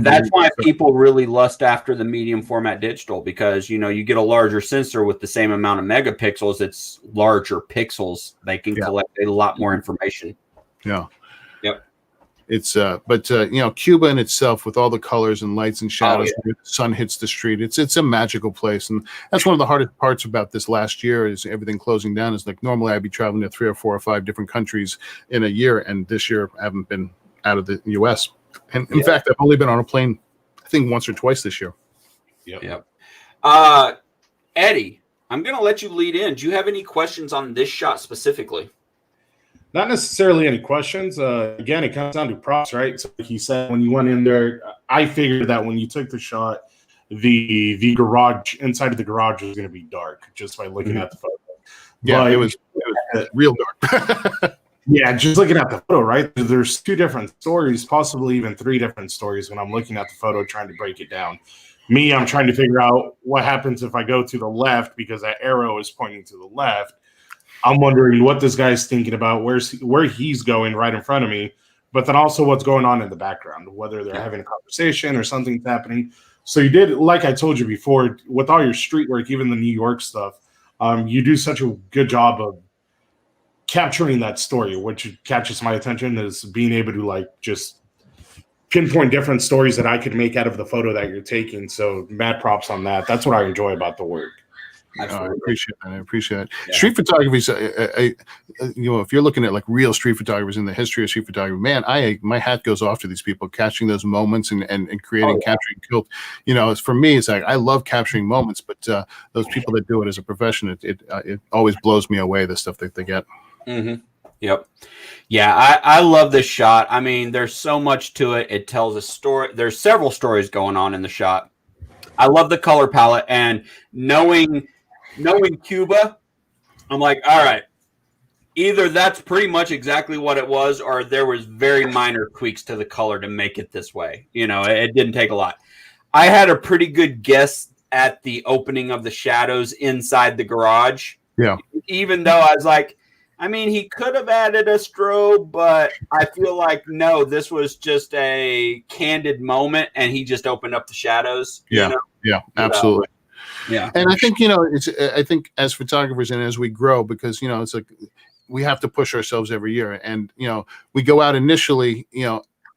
that's why people really lust after the medium format digital, because you get a larger sensor with the same amount of megapixels. It's larger pixels. They can collect a lot more information. Yeah. Yep. It's but Cuba in itself, with all the colors and lights and shadows, when the sun hits the street, it's a magical place. And that's one of the hardest parts about this last year, is everything closing down. Is like, normally I'd be traveling to 3 or 4 or 5 different countries in a year, and this year I haven't been out of the US. And in fact, I've only been on a plane, I think, once or twice this year. Yep. Eddie, I'm gonna let you lead in. Do you have any questions on this shot specifically? Not necessarily any questions. Again, it comes down to props, right? So he said when you went in there, I figured that when you took the shot, the garage, inside of the garage, was going to be dark just by looking at the photo. Yeah, but it was real dark. Yeah, just looking at the photo, right? There's 2 different stories, possibly even 3 different stories when I'm looking at the photo, trying to break it down. Me, I'm trying to figure out what happens if I go to the left, because that arrow is pointing to the left. I'm wondering what this guy's thinking about, where he's going right in front of me, but then also what's going on in the background, whether they're having a conversation or something's happening. So you did, like I told you before, with all your street work, even the New York stuff, you do such a good job of capturing that story. Which catches my attention is being able to just pinpoint different stories that I could make out of the photo that you're taking. So mad props on that. That's what I enjoy about the work. I appreciate it. Yeah. Street photography is, if you're looking at like real street photographers in the history of street photography, man, my hat goes off to these people catching those moments and creating, capturing guilt. For me, it's like, I love capturing moments, but those people that do it as a profession, it always blows me away, the stuff that they get. Mm-hmm. Yep. Yeah, I love this shot. I mean, there's so much to it. It tells a story. There's several stories going on in the shot. I love the color palette, and knowing Cuba, I'm like, all right, either that's pretty much exactly what it was, or there was very minor tweaks to the color to make it this way. It didn't take a lot. I had a pretty good guess at the opening of the shadows inside the garage. Yeah. Even though I was like, I mean, he could have added a strobe, but I feel like, no, this was just a candid moment, and he just opened up the shadows. Yeah. Yeah, absolutely. Yeah. And I think, I think as photographers and as we grow, because, it's like we have to push ourselves every year. And, we go out initially,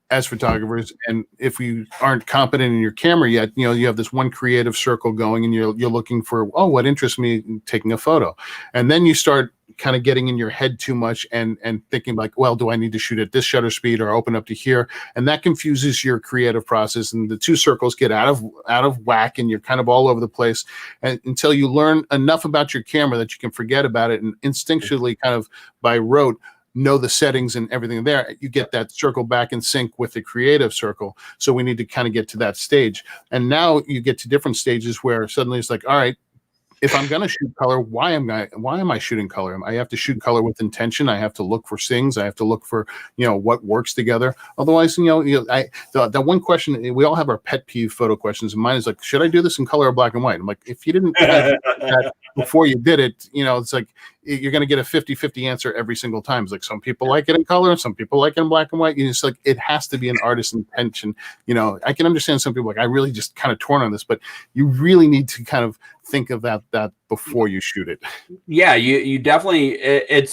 as photographers, and if we aren't competent in your camera yet, you have this one creative circle going, and you're looking for, what interests me in taking a photo. And then you start kind of getting in your head too much and thinking like, well, do I need to shoot at this shutter speed or open up to here? And that confuses your creative process, and the 2 circles get out of whack, and you're kind of all over the place, and until you learn enough about your camera that you can forget about it and instinctually kind of by rote know the settings and everything there, you get that circle back in sync with the creative circle. So we need to kind of get to that stage. And now you get to different stages where suddenly it's like, all right, if I'm going to shoot color, why am I shooting color? I have to shoot color with intention. I have to look for things. I have to look for, what works together. Otherwise, the one question, we all have our pet peeve photo questions. And mine is like, should I do this in color or black and white? I'm like, if you didn't have that before you did it, it's like, you're going to get a 50-50 answer every single time. It's like, some people like it in color, some people like it in black and white. It's like, it has to be an artist's intention. I can understand some people like, I really just kind of torn on this, but you really need to kind of think of that before you shoot it. Yeah, you definitely, it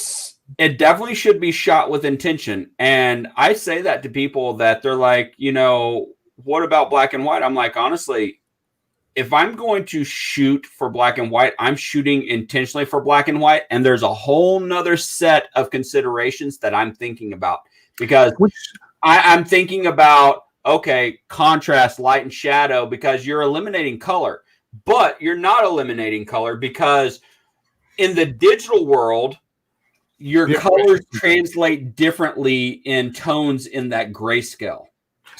definitely should be shot with intention. And I say that to people that they're like, what about black and white? I'm like, honestly, if I'm going to shoot for black and white, I'm shooting intentionally for black and white. And there's a whole nother set of considerations that I'm thinking about, because I'm thinking about, okay, contrast, light and shadow, because you're eliminating color, but you're not eliminating color because in the digital world, your colors translate differently in tones in that grayscale.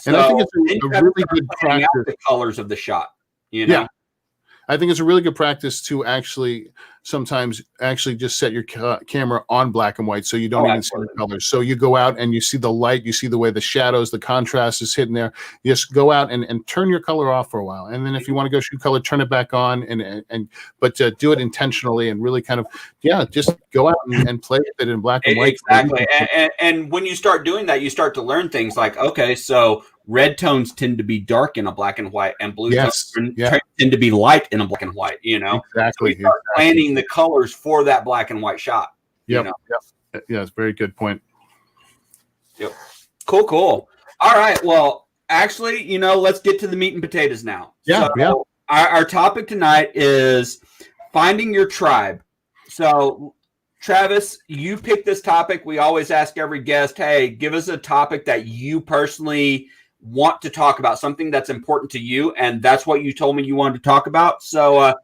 And I think it's a really good practice. The colors of the shot. Yeah, I think it's a really good practice to actually sometimes actually just set your camera on black and white so you don't even see the colors. So you go out and you see the light, you see the way the shadows, the contrast is hitting there. You just go out and turn your color off for a while. And then if you want to go shoot color, turn it back on but do it intentionally and really kind of, just go out and play with it in black and white. Exactly. And when you start doing that, you start to learn things like, okay, so red tones tend to be dark in a black and white, and blue tones tend to be light in a black and white, Exactly. So you start planning the colors for that black and white shot. Yep. Yeah, it's a very good point. Yep. Cool. All right. Well, actually, let's get to the meat and potatoes now. So our topic tonight is finding your tribe. So Travis, you picked this topic. We always ask every guest, hey, give us a topic that you personally want to talk about, something that's important to you. And that's what you told me you wanted to talk about. So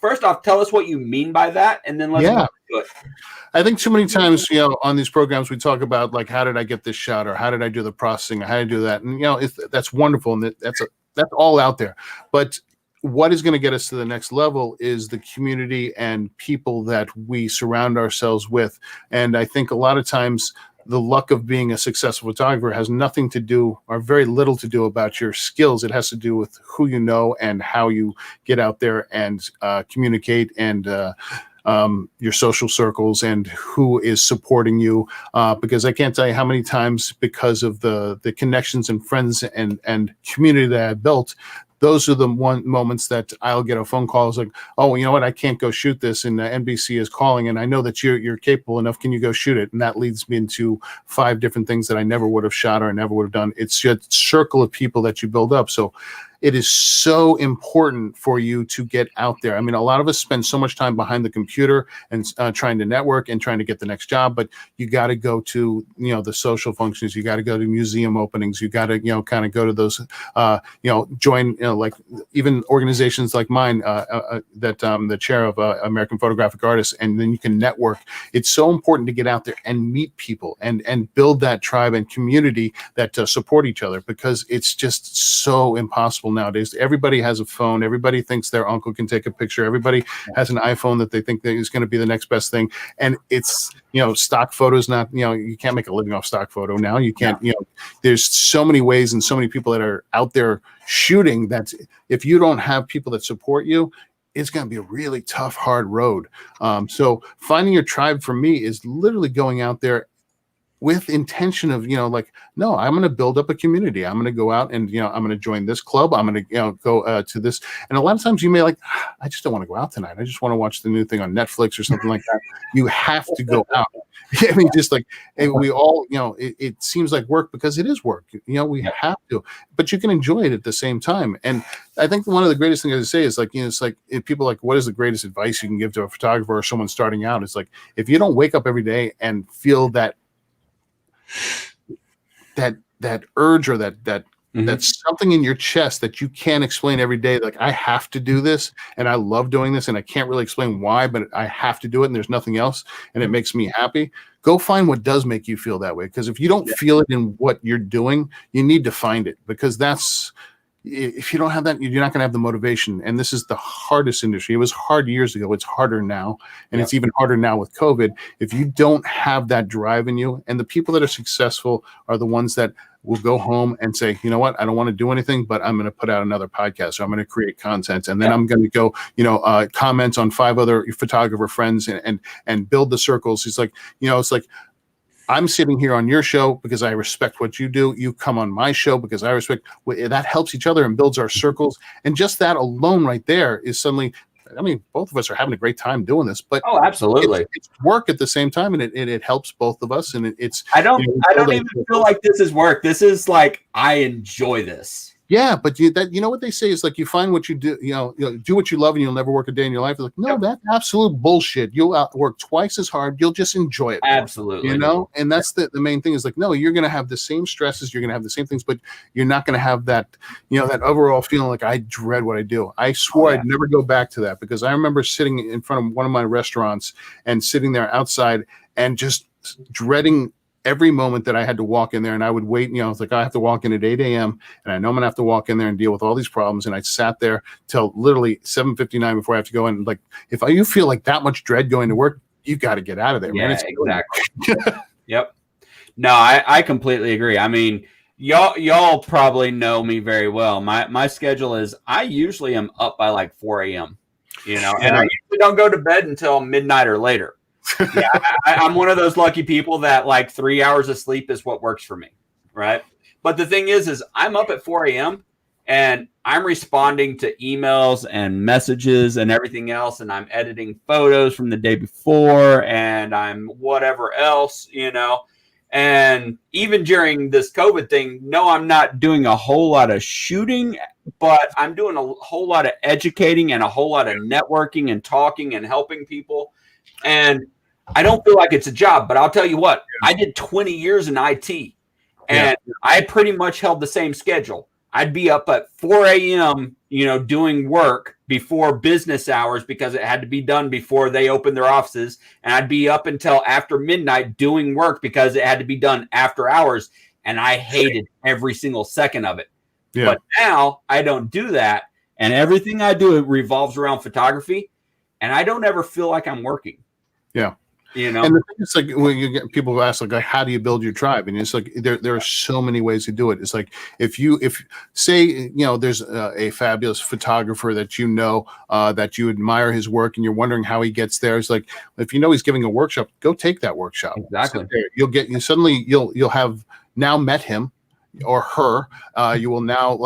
first off, tell us what you mean by that. And then let's go to it. I think too many times, on these programs, we talk about like, how did I get this shot, or how did I do the processing, or how did I do that? And, that's wonderful. And that's all out there. But what is going to get us to the next level is the community and people that we surround ourselves with. And I think a lot of times the luck of being a successful photographer has nothing to do, or very little to do, about your skills. It has to do with who you know and how you get out there and communicate, and your social circles, and who is supporting you. Because I can't tell you how many times, because of the connections and friends and community that I built, those are the moments that I'll get a phone call. It's like, oh, you know what? I can't go shoot this, and NBC is calling, and I know that you're capable enough. Can you go shoot it? And that leads me into 5 different things that I never would have shot or never would have done. It's a circle of people that you build up. So it is so important for you to get out there. I mean, a lot of us spend so much time behind the computer and trying to network and trying to get the next job, but you got to go to, the social functions. You got to go to museum openings. You got to, kind of go to those, join, like even organizations like mine, that the chair of American Photographic Artists, and then you can network. It's so important to get out there and meet people and build that tribe and community that support each other, because it's just so impossible nowadays. Everybody has a phone. Everybody thinks their uncle can take a picture. Everybody has an iPhone that they think that is going to be the next best thing. And it's, stock photos, not, you can't make a living off stock photo now. You can't, there's so many ways and so many people that are out there shooting that if you don't have people that support you, it's going to be a really tough, hard road. So finding your tribe for me is literally going out there with intention of, no, I'm going to build up a community. I'm going to go out and, I'm going to join this club. I'm going to, go to this. And a lot of times you may I just don't want to go out tonight. I just want to watch the new thing on Netflix or something like that. You have to go out. I mean, just like we all, it seems like work because it is work. We have to, but you can enjoy it at the same time. And I think one of the greatest things I say is it's like if people what is the greatest advice you can give to a photographer or someone starting out? It's like, if you don't wake up every day and feel that urge, or that that's something in your chest that you can't explain every day, like, I have to do this and I love doing this and I can't really explain why, but I have to do it and there's nothing else and it makes me happy. Go find what does make you feel that way, because if you don't feel it in what you're doing, you need to find it, because if you don't have that, you're not going to have the motivation. And this is the hardest industry. It was hard years ago. It's harder now. And it's even harder now with COVID. If you don't have that drive in you, and the people that are successful are the ones that will go home and say, you know what, I don't want to do anything, but I'm going to put out another podcast, or I'm going to create content. And then I'm going to go, comment on 5 other photographer friends and build the circles. It's like, it's like, I'm sitting here on your show because I respect what you do. You come on my show because I respect. That helps each other and builds our circles. And just that alone right there is suddenly, both of us are having a great time doing this. But absolutely, it's work at the same time, and it helps both of us. And it's I don't even feel like this is work. This is like, I enjoy this. Yeah, but what they say is like, you find what you do, do what you love and you'll never work a day in your life. It's like, no, that's absolute bullshit. You'll work twice as hard. You'll just enjoy it. Absolutely. And that's the main thing is like, no, you're going to have the same stresses. You're going to have the same things, but you're not going to have that, that overall feeling like, I dread what I do. I swore I'd never go back to that, because I remember sitting in front of one of my restaurants and sitting there outside and just dreading every moment that I had to walk in there, and I would wait, it's like I have to walk in at 8 a.m. and I know I'm gonna have to walk in there and deal with all these problems. And I sat there till literally 7:59 before I have to go in. Like, if you feel like that much dread going to work, you got to get out of there, man. It's exactly. Yep. No, I completely agree. I mean, y'all probably know me very well. My schedule is I usually am up by like 4 a.m. And I usually don't go to bed until midnight or later. Yeah, I'm one of those lucky people that like 3 hours of sleep is what works for me, right? But the thing is I'm up at 4 a.m. and I'm responding to emails and messages and everything else, and I'm editing photos from the day before, and I'm whatever else, And even during this COVID thing, no, I'm not doing a whole lot of shooting, but I'm doing a whole lot of educating and a whole lot of networking and talking and helping people. And I don't feel like it's a job, but I'll tell you what, I did 20 years in IT, and I pretty much held the same schedule. I'd be up at 4 a.m., doing work before business hours because it had to be done before they opened their offices. And I'd be up until after midnight doing work because it had to be done after hours. And I hated every single second of it. Yeah. But now I don't do that. And everything I do revolves around photography. And I don't ever feel like I'm working. Yeah. And the thing is, like, when you get people who ask, like, how do you build your tribe? And it's like there are so many ways to do it. It's like if say there's a fabulous photographer that that you admire his work and you're wondering how he gets there. It's like if he's giving a workshop, go take that workshop. Exactly. So you'll have now met him or her. You will now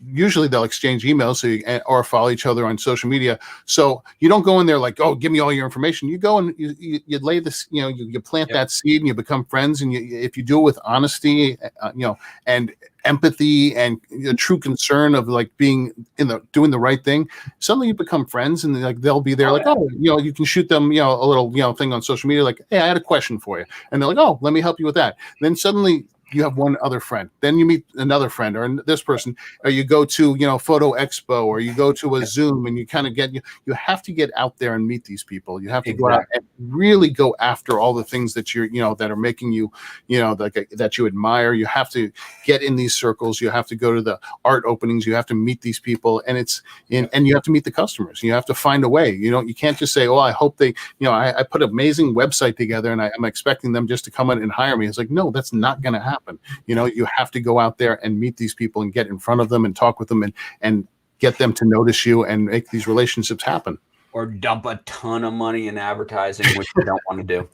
usually they'll exchange emails or follow each other on social media. So you don't go in there like, oh, give me all your information. You go and you lay this, you plant that seed and you become friends. And if you do it with honesty, and empathy and a true concern of like being doing the right thing, suddenly you become friends, and they'll be there you can shoot them, a little, thing on social media. Like, hey, I had a question for you. And they're like, oh, let me help you with that. And then suddenly you have one other friend, then you meet another friend or this person, or you go to, Photo Expo, or you go to a Zoom, and you kind of you have to get out there and meet these people. You have to go out and really go after all the things that that are making you, that you admire. You have to get in these circles. You have to go to the art openings. You have to meet these people, and and you have to meet the customers. You have to find a way. You can't just say, oh, I hope they, I put an amazing website together and I'm expecting them just to come in and hire me. It's like, no, that's not going to happen. You have to go out there and meet these people and get in front of them and talk with them and get them to notice you and make these relationships happen. Or dump a ton of money in advertising, which you don't want to do.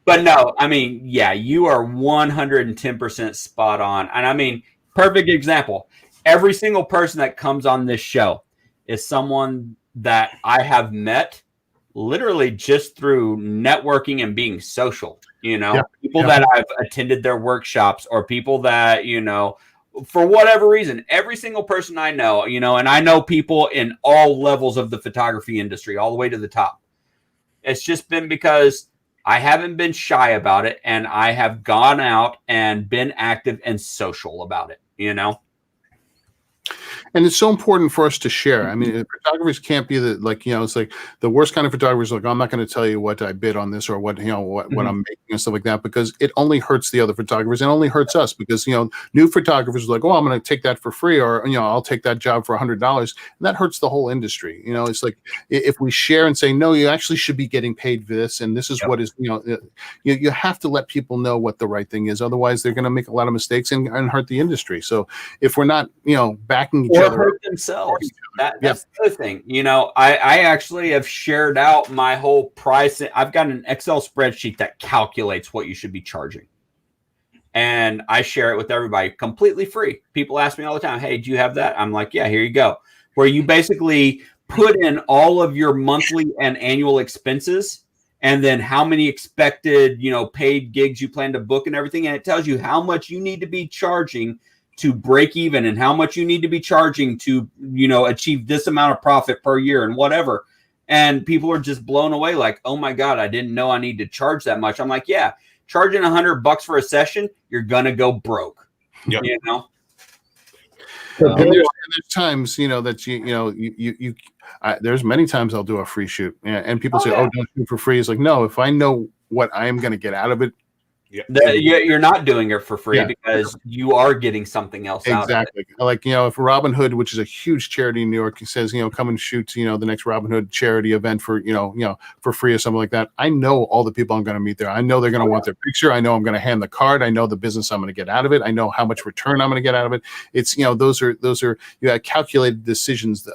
But no, I mean, yeah, you are 110% spot on. And I mean, perfect example. Every single person that comes on this show is someone that I have met literally just through networking and being social. People that I've attended their workshops, or people that, for whatever reason, every single person I know, and I know people in all levels of the photography industry, all the way to the top. It's just been because I haven't been shy about it, and I have gone out and been active and social about it, And it's so important for us to share. I mean, photographers can't be it's like the worst kind of photographers. Like, I'm not going to tell you what I bid on this or what I'm making and stuff like that, because it only hurts the other photographers and only hurts us, because, new photographers are like, oh, I'm going to take that for free, or, I'll take that job for $100. And that hurts the whole industry. It's like, if we share and say, no, you actually should be getting paid for this. And this is what is, you have to let people know what the right thing is. Otherwise they're going to make a lot of mistakes and hurt the industry. So if we're not, backing each other, hurt themselves. That's the other thing. I actually have shared out my whole price. I've got an Excel spreadsheet that calculates what you should be charging. And I share it with everybody completely free. People ask me all the time, hey, do you have that? I'm like, yeah, here you go. Where you basically put in all of your monthly and annual expenses, and then how many expected, paid gigs you plan to book and everything. And it tells you how much you need to be charging to break even, and how much you need to be charging to, achieve this amount of profit per year and whatever. And people are just blown away. Like, oh my God, I didn't know I need to charge that much. I'm like, yeah, charging $100 for a session, you're going to go broke. Yep. And there's times, that there's many times I'll do a free shoot, and people say, oh, don't shoot for free. It's like, no, if I know what I am going to get out of it, You're not doing it for free because you are getting something else out of it. Like, if Robin Hood, which is a huge charity in New York, says, come and shoot, the next Robin Hood charity event for, for free or something like that. I know all the people I'm going to meet there. I know they're going to want their picture. I know I'm going to hand the card. I know the business I'm going to get out of it. I know how much return I'm going to get out of it. It's, those are you have calculated decisions,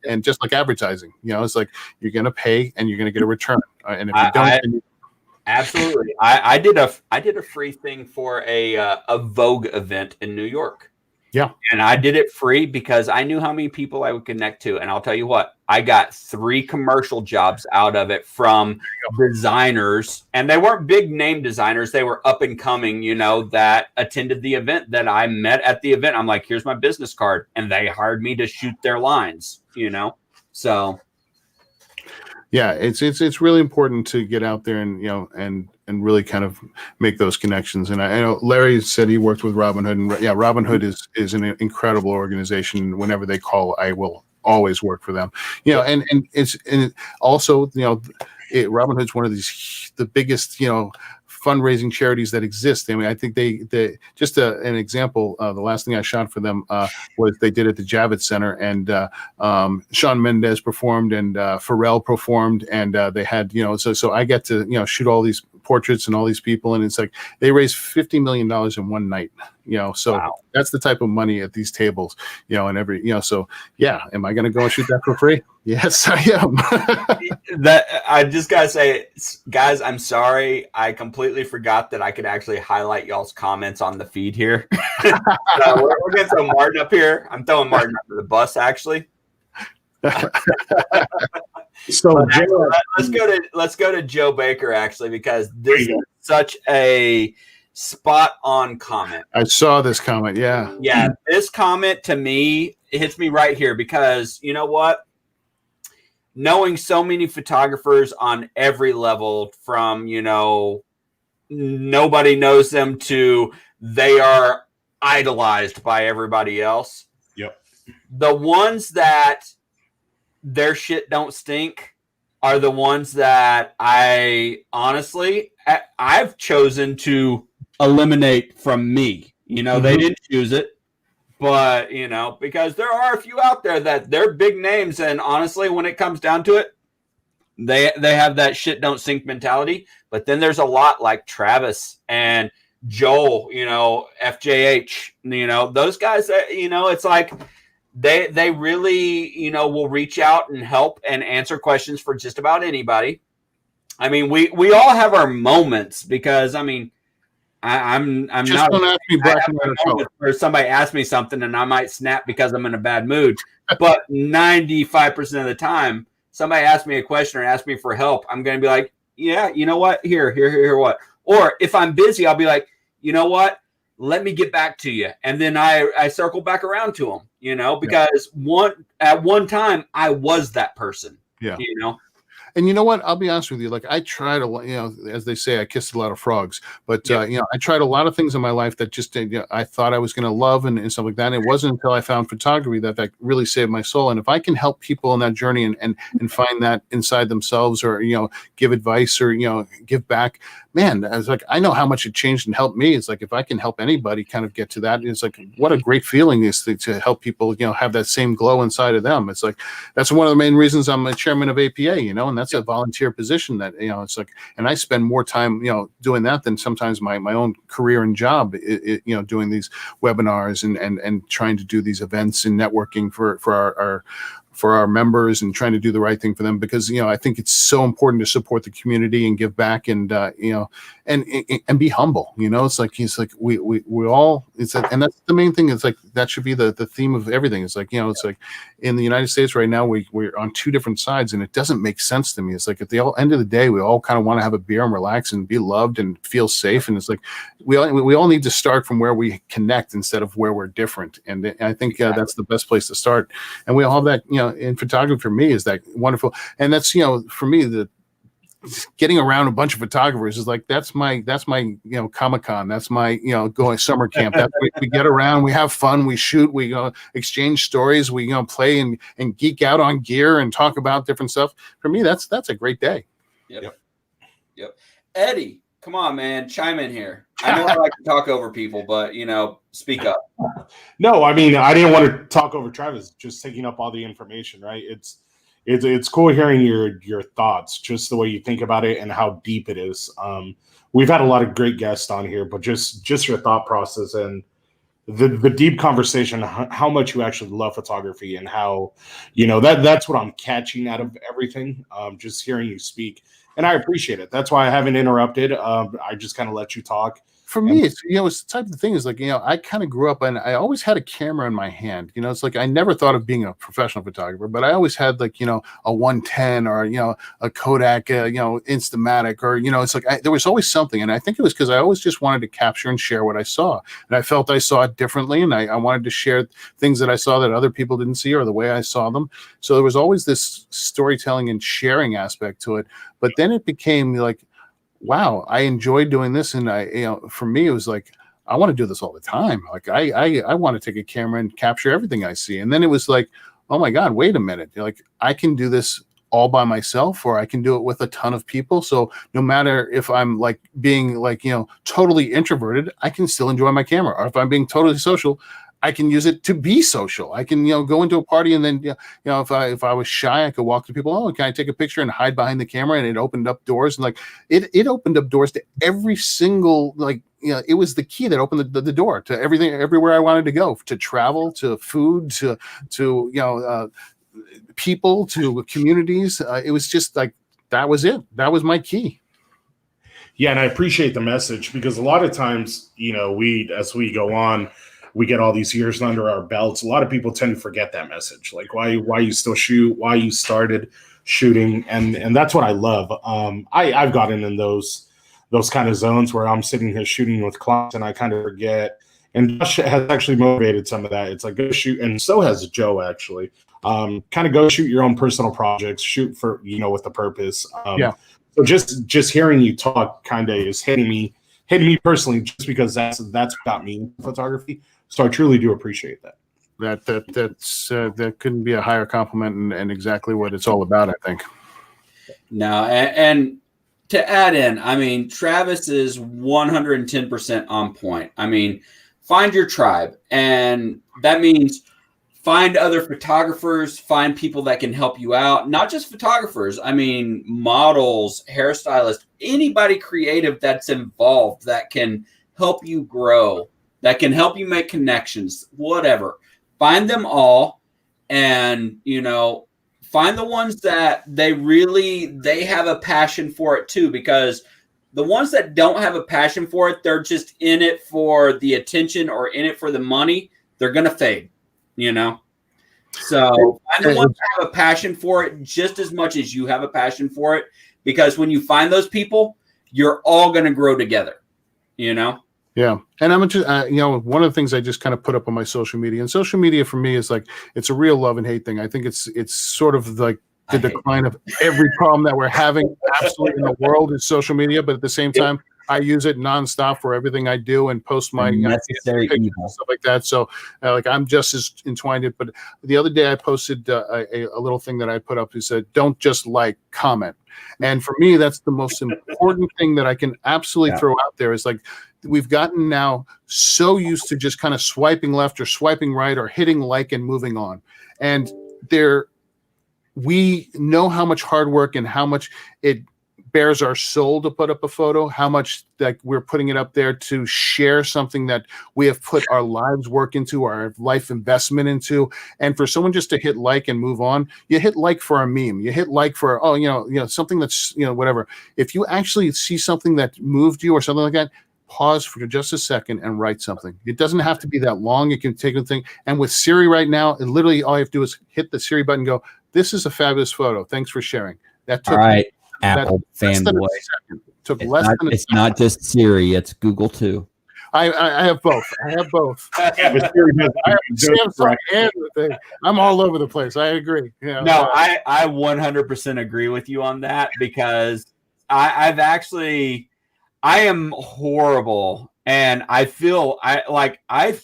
and just like advertising, it's like you're going to pay and you're going to get a return. And if you don't, absolutely. I did a free thing for a Vogue event in New York. Yeah. And I did it free because I knew how many people I would connect to. And I'll tell you what, I got 3 commercial jobs out of it from designers. And they weren't big name designers. They were up and coming, that attended the event that I met at the event. I'm like, here's my business card. And they hired me to shoot their lines, so. Yeah, it's really important to get out there and and really kind of make those connections. And I know Larry said he worked with Robin Hood, and Robin Hood is an incredible organization. Whenever they call, I will always work for them. And also Robin Hood's one of the biggest fundraising charities that exist. I mean, I think they just an example. The last thing I shot for them was they did at the Javits Center, and Shawn Mendes performed, and Pharrell performed, and they had so I get to shoot all these portraits and all these people, and it's like they raised $50 million in one night. So wow. That's the type of money at these tables, and every so yeah. Am I going to go and shoot that for free? Yes, I am. That I just gotta say, guys, I'm sorry. I completely forgot that I could actually highlight y'all's comments on the feed here. So we're gonna throw Martin up here. I'm throwing Martin under the bus, actually. So let's go to Joe Baker, actually, because this is such a spot on comment. I saw this comment. Yeah. This comment to me, it hits me right here, because you know what? Knowing so many photographers on every level, from nobody knows them to they are idolized by everybody else. Yep. The ones that their shit don't stink are the ones that I've chosen to eliminate from me. They didn't choose it, but because there are a few out there that they're big names, and honestly, when it comes down to it, they have that shit don't stink mentality. But then there's a lot like Travis and Joel, FJH, those guys that it's like they really will reach out and help and answer questions for just about anybody. I mean, we all have our moments, because I'm just not. Don't ask me black and white or somebody asks me something and I might snap because I'm in a bad mood. But 95% of the time, somebody asks me a question or asks me for help, I'm going to be like, yeah, you know what? Here, what? Or if I'm busy, I'll be like, you know what? Let me get back to you. And then I circle back around to them, because at one time I was that person. Yeah. And you know what? I'll be honest with you. Like, I tried as they say, I kissed a lot of frogs, but I tried a lot of things in my life that just I thought I was going to love and stuff like that. And it wasn't until I found photography that really saved my soul. And if I can help people in that journey and find that inside themselves, or give advice, or give back, man, I was like, I know how much it changed and helped me. It's like, if I can help anybody kind of get to that, it's like, what a great feeling is to help people have that same glow inside of them. It's like, that's one of the main reasons I'm a chairman of APA, and that's a volunteer position that it's like, and I spend more time doing that than sometimes my own career and job, doing these webinars and trying to do these events and networking for our members, and trying to do the right thing for them, because I think it's so important to support the community and give back, and and be humble. It's like we all, and that's the main thing. It's like that should be the theme of everything. It's like it's like in the United States right now, we're on two different sides, and it doesn't make sense to me. It's like at the end of the day, we all kind of want to have a beer and relax and be loved and feel safe, and it's like we all need to start from where we connect instead of where we're different. And I think that's the best place to start. And we all have that. In photography, for me, is that wonderful, and that's for me, the getting around a bunch of photographers is like that's my Comic-Con, that's my going summer camp. That we get around, we have fun, we shoot, we exchange stories, we play and geek out on gear and talk about different stuff. For me, that's a great day. Yep. Eddie, Come on, man, chime in here. I know I like to talk over people, but speak up. No, I mean, I didn't want to talk over Travis, just taking up all the information, right? It's cool hearing your thoughts, just the way you think about it and how deep it is. We've had a lot of great guests on here, but just your thought process and the deep conversation, how much you actually love photography and how, that's what I'm catching out of everything. Just hearing you speak. And I appreciate it. That's why I haven't interrupted. I just kind of let you talk. For me, it's it's the type of thing is like, I kind of grew up and I always had a camera in my hand. It's like I never thought of being a professional photographer, but I always had like, a 110 or, a Kodak, Instamatic, or, it's like there was always something. And I think it was because I always just wanted to capture and share what I saw. And I felt I saw it differently. And I wanted to share things that I saw that other people didn't see or the way I saw them. So there was always this storytelling and sharing aspect to it. But then it became like, wow, I enjoyed doing this. And for me, it was like, I want to do this all the time. Like I want to take a camera and capture everything I see. And then it was like, oh my God, wait a minute. Like I can do this all by myself, or I can do it with a ton of people. So no matter if I'm like being like, totally introverted, I can still enjoy my camera. Or if I'm being totally social, I can use it to be social. I can, go into a party and then, if I was shy, I could walk to people. Oh, can I take a picture and hide behind the camera? And it opened up doors, and like it opened up doors to every single, like, it was the key that opened the door to everything, everywhere I wanted to go, to travel, to food, to people, to communities. It was just like, that was it. That was my key. Yeah. And I appreciate the message, because a lot of times, as we go on, we get all these years under our belts. A lot of people tend to forget that message, like why you still shoot, why you started shooting. And that's what I love. I've gotten in those kind of zones where I'm sitting here shooting with clients and I kind of forget. And Josh has actually motivated some of that. It's like, go shoot. And so has Joe, actually. Kind of go shoot your own personal projects, shoot for, with the purpose. Yeah. So just hearing you talk kind of is hitting me personally, just because that's what got me into photography. So I truly do appreciate that. That couldn't be a higher compliment, and exactly what it's all about, I think. No, and to add in, I mean, Travis is 110% on point. I mean, find your tribe, and that means find other photographers, find people that can help you out. Not just photographers. I mean, models, hairstylists, anybody creative that's involved that can help you grow, that can help you make connections, whatever. Find them all, and, find the ones that they have a passion for it too, because the ones that don't have a passion for it, they're just in it for the attention or in it for the money. They're going to fade, So find the ones that have a passion for it just as much as you have a passion for it, because when you find those people, you're all going to grow together, Yeah. And I'm just, one of the things I just kind of put up on my social media, and social media for me is like, it's a real love and hate thing. I think it's sort of like the decline of every problem that we're having absolutely in the world is social media. But at the same time, I use it nonstop for everything I do and post my necessary pictures and stuff like that. So like I'm just as entwined in it. But the other day I posted a little thing that I put up. Who said, "Don't just like, comment." And for me, that's the most important thing that I can absolutely throw out there. Is like, we've gotten now so used to just kind of swiping left or swiping right or hitting like and moving on. And we know how much hard work and how much it bears our soul to put up a photo, how much like we're putting it up there to share something that we have put our lives work into, our life investment into. And for someone just to hit like and move on, you hit like for a meme, you hit like for, something that's, whatever. If you actually see something that moved you or something like that, pause for just a second and write something. It doesn't have to be that long. It can take a thing. And with Siri right now, and literally all you have to do is hit the Siri button, go, "This is a fabulous photo. Thanks for sharing." That took all right, Apple fanboy. It's not just Siri, it's Google too. I have both. Yeah, but Siri Samsung and the thing. I'm all over the place. I agree. No, I 100% agree with you on that, because I am horrible, and I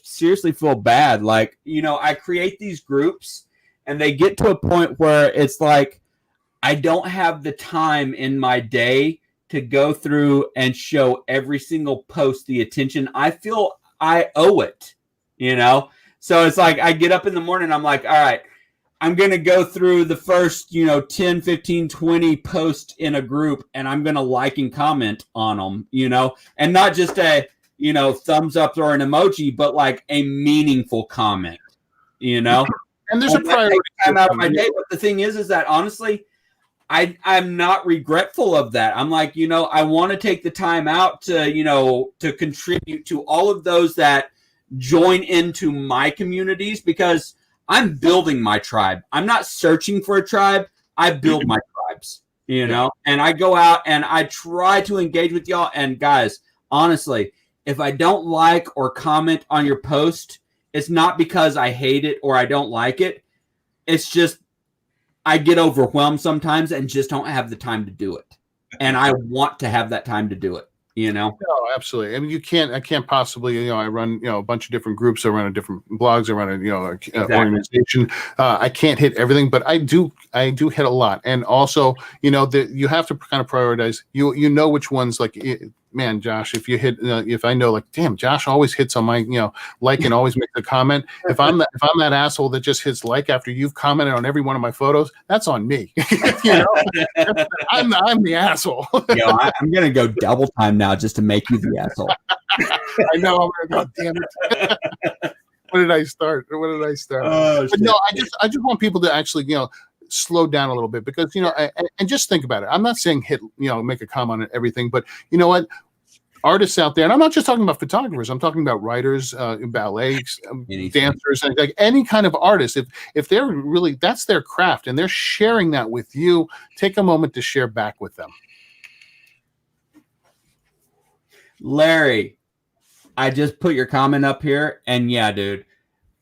seriously feel bad. Like, I create these groups and they get to a point where it's like, I don't have the time in my day to go through and show every single post the attention I feel I owe it, you know? So it's like I get up in the morning, I'm like, all right, I'm going to go through the first, 10, 15, 20 posts in a group, and I'm going to like and comment on them, and not just a, thumbs up or an emoji, but like a meaningful comment, And there's a priority. Time out of my day. But the thing is that honestly, I'm not regretful of that. I'm like, I want to take the time out to, to contribute to all of those that join into my communities, because I'm building my tribe. I'm not searching for a tribe. I build my tribes, and I go out and I try to engage with y'all. And guys, honestly, if I don't like or comment on your post, it's not because I hate it or I don't like it. It's just I get overwhelmed sometimes and just don't have the time to do it. And I want to have that time to do it. No, absolutely. I mean, I can't possibly, I run, a bunch of different groups. I run different blogs. I run a, organization. I can't hit everything, but I do hit a lot. And also, you have to kind of prioritize, which ones, like, man, Josh, if you hit, if I know, like, damn, Josh always hits on my, like, and always makes a comment. If I'm that asshole that just hits like after you've commented on every one of my photos, that's on me. I'm the asshole. I'm going to go double time now just to make you the asshole. I know. I'm going to go, damn it. What did I start? But no, I just want people to actually, slow down a little bit, because, and just think about it. I'm not saying make a comment on everything, but you know what? Artists out there, and I'm not just talking about photographers, I'm talking about writers, ballet, dancers, and like any kind of artist. If they're really, that's their craft and they're sharing that with you, take a moment to share back with them. Larry, I just put your comment up here, and yeah, dude.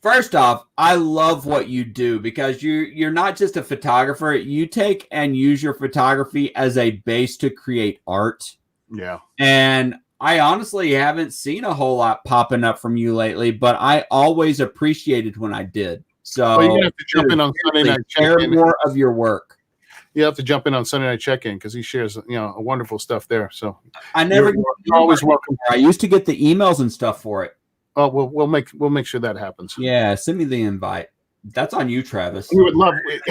First off, I love what you do, because you're not just a photographer. You take and use your photography as a base to create art. Yeah. And I honestly haven't seen a whole lot popping up from you lately, but I always appreciated when I did. So you're gonna have to jump in on Sunday night check-in. More of your work. You have to jump in on Sunday night check-in, because he shares, a wonderful stuff there. So I never you're always welcome. I used to get the emails and stuff for it. Oh, we'll make sure that happens. Yeah, send me the invite. That's on you, Travis. We would love it.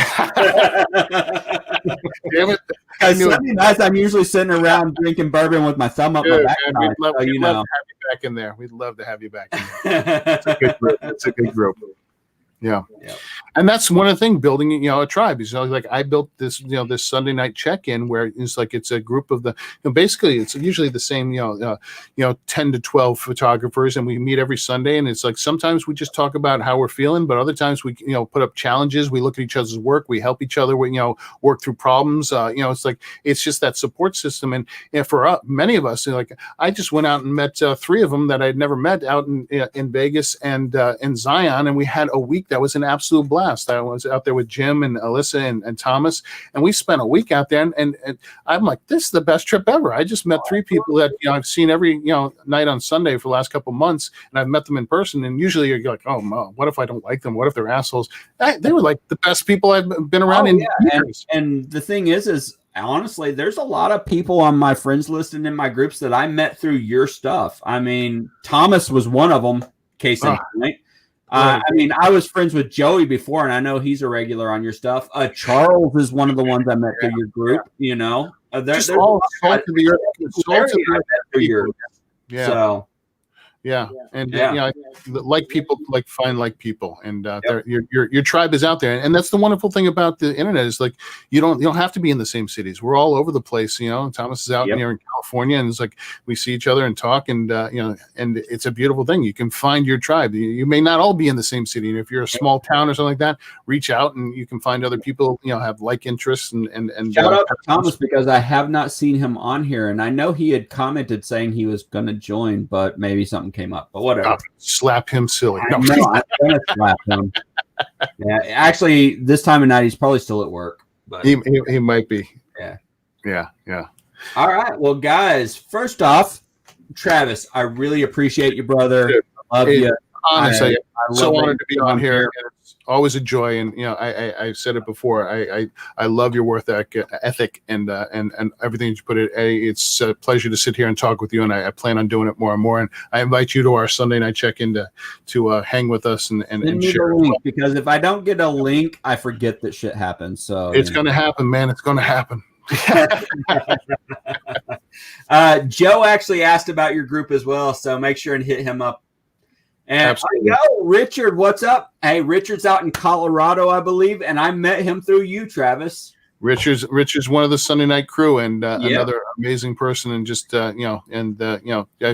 Damn it! Sunday nights, I'm usually sitting around drinking bourbon with my thumb up my back. We'd love to have you back in there. We'd love to have you back in there. It's a good group. It's a good group. Yeah. And that's one of the things, building, a tribe. Like I built this, this Sunday night check-in where it's like, it's a group of the, basically it's usually the same, 10 to 12 photographers, and we meet every Sunday. And it's like, sometimes we just talk about how we're feeling, but other times we, put up challenges. We look at each other's work. We help each other, work through problems. It's like, it's just that support system. And for many of us, like I just went out and met 3 of them that I'd never met out in Vegas and in Zion. And we had a week that was an absolute blast. I was out there with Jim and Alyssa and Thomas, and we spent a week out there. And I'm like, this is the best trip ever. I just met 3 people that I've seen every night on Sunday for the last couple of months, and I've met them in person. And usually you're like, oh, what if I don't like them? What if they're assholes? They were like the best people I've been around in years. And the thing is honestly, there's a lot of people on my friends list and in my groups that I met through your stuff. I mean, Thomas was one of them. Case in point. I mean, I was friends with Joey before, and I know he's a regular on your stuff. Charles is one of the ones I met through your group. There's all salt of the earth. Yeah. So. Yeah, and like people, like find like people, and your tribe is out there, and that's the wonderful thing about the internet is like you don't have to be in the same cities. We're all over the place, Thomas is out here in California, and it's like we see each other and talk, and and it's a beautiful thing. You can find your tribe. You may not all be in the same city, and if you're a small town or something like that, reach out and you can find other people have like interests and shout out to Thomas, because I have not seen him on here, and I know he had commented saying he was going to join, but maybe something came up, but whatever. Slap him silly. I'm gonna slap him. Yeah, actually, this time of night he's probably still at work. But he might be. Yeah. All right, well, guys. First off, Travis, I really appreciate you, brother. Love you. Honestly, I'm so honored to be on here. here. It's always a joy, and I've said it before. I love your work ethic and everything you put it. It's a pleasure to sit here and talk with you, and I plan on doing it more and more. And I invite you to our Sunday night check-in to hang with us and share the link, because if I don't get a link, I forget that shit happens. So it's going to happen, man. It's going to happen. Joe actually asked about your group as well, so make sure and hit him up. And Richard, what's up? Hey, Richard's out in Colorado, I believe, and I met him through you, Travis. Richard's one of the Sunday night crew, and another amazing person, and just I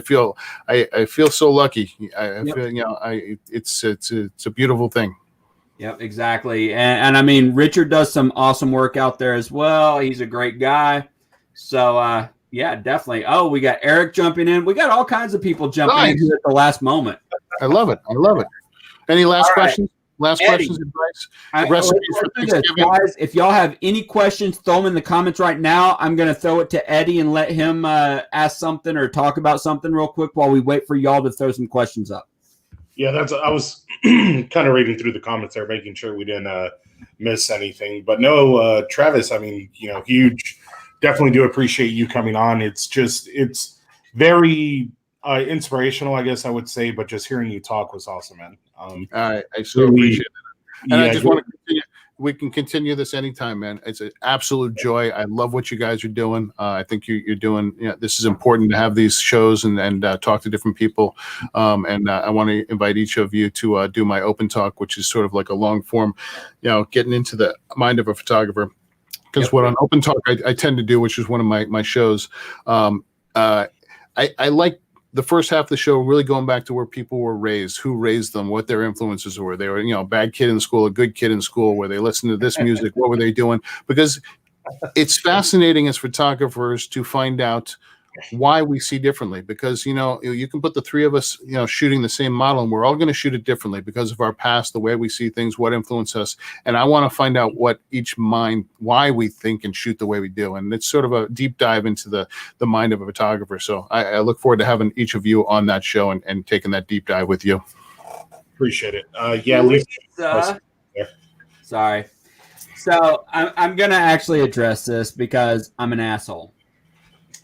feel so lucky. I feel it's a beautiful thing. Yep, exactly. And I mean, Richard does some awesome work out there as well. He's a great guy. So yeah, definitely. Oh, we got Eric jumping in. We got all kinds of people jumping in here at the last moment. I love it. Any last questions? Last Eddie, questions, advice, recipes for Thanksgiving? Guys, if y'all have any questions, throw them in the comments right now. I'm going to throw it to Eddie and let him ask something or talk about something real quick while we wait for y'all to throw some questions up. Yeah, I was kind of reading through the comments there, making sure we didn't miss anything. But no, Travis, I mean, huge. Definitely do appreciate you coming on. It's very inspirational, I guess I would say, but just hearing you talk was awesome, man. I so really appreciate it. And I just want to continue. We can continue this anytime, man. It's an absolute joy. I love what you guys are doing. I think you're doing, this is important to have these shows and talk to different people. And I want to invite each of you to do my open talk, which is sort of like a long form, getting into the mind of a photographer. Because what on Open Talk I tend to do, which is one of my shows, I like the first half of the show really going back to where people were raised, who raised them, what their influences were. They were, a bad kid in school, a good kid in school, where they listened to this music, what were they doing? Because it's fascinating as photographers to find out why we see differently, because you can put the three of us shooting the same model and we're all going to shoot it differently because of our past, the way we see things, what influenced us. And I want to find out why we think and shoot the way we do. And it's sort of a deep dive into the mind of a photographer. So I look forward to having each of you on that show and taking that deep dive with you. Appreciate it. Lisa. Sorry. So I'm going to actually address this because I'm an asshole.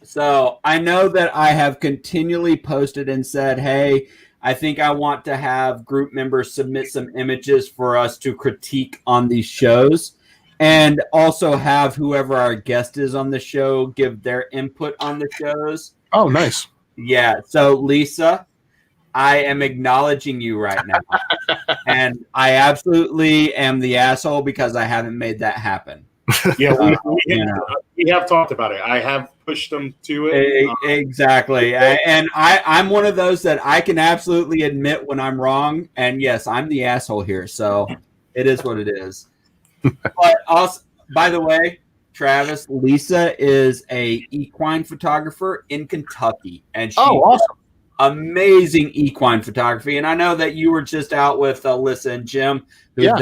So I know that I have continually posted and said, hey, I think I want to have group members submit some images for us to critique on these shows, and also have whoever our guest is on the show give their input on the shows. Oh, nice. Yeah. So Lisa, I am acknowledging you right now. And I absolutely am the asshole because I haven't made that happen. Yeah, we have talked about it. I have pushed them to it. Exactly. And I'm one of those that I can absolutely admit when I'm wrong. And yes, I'm the asshole here. So it is what it is. But also, by the way, Travis, Lisa is a equine photographer in Kentucky. And she awesome. Amazing equine photography. And I know that you were just out with Alyssa and Jim, who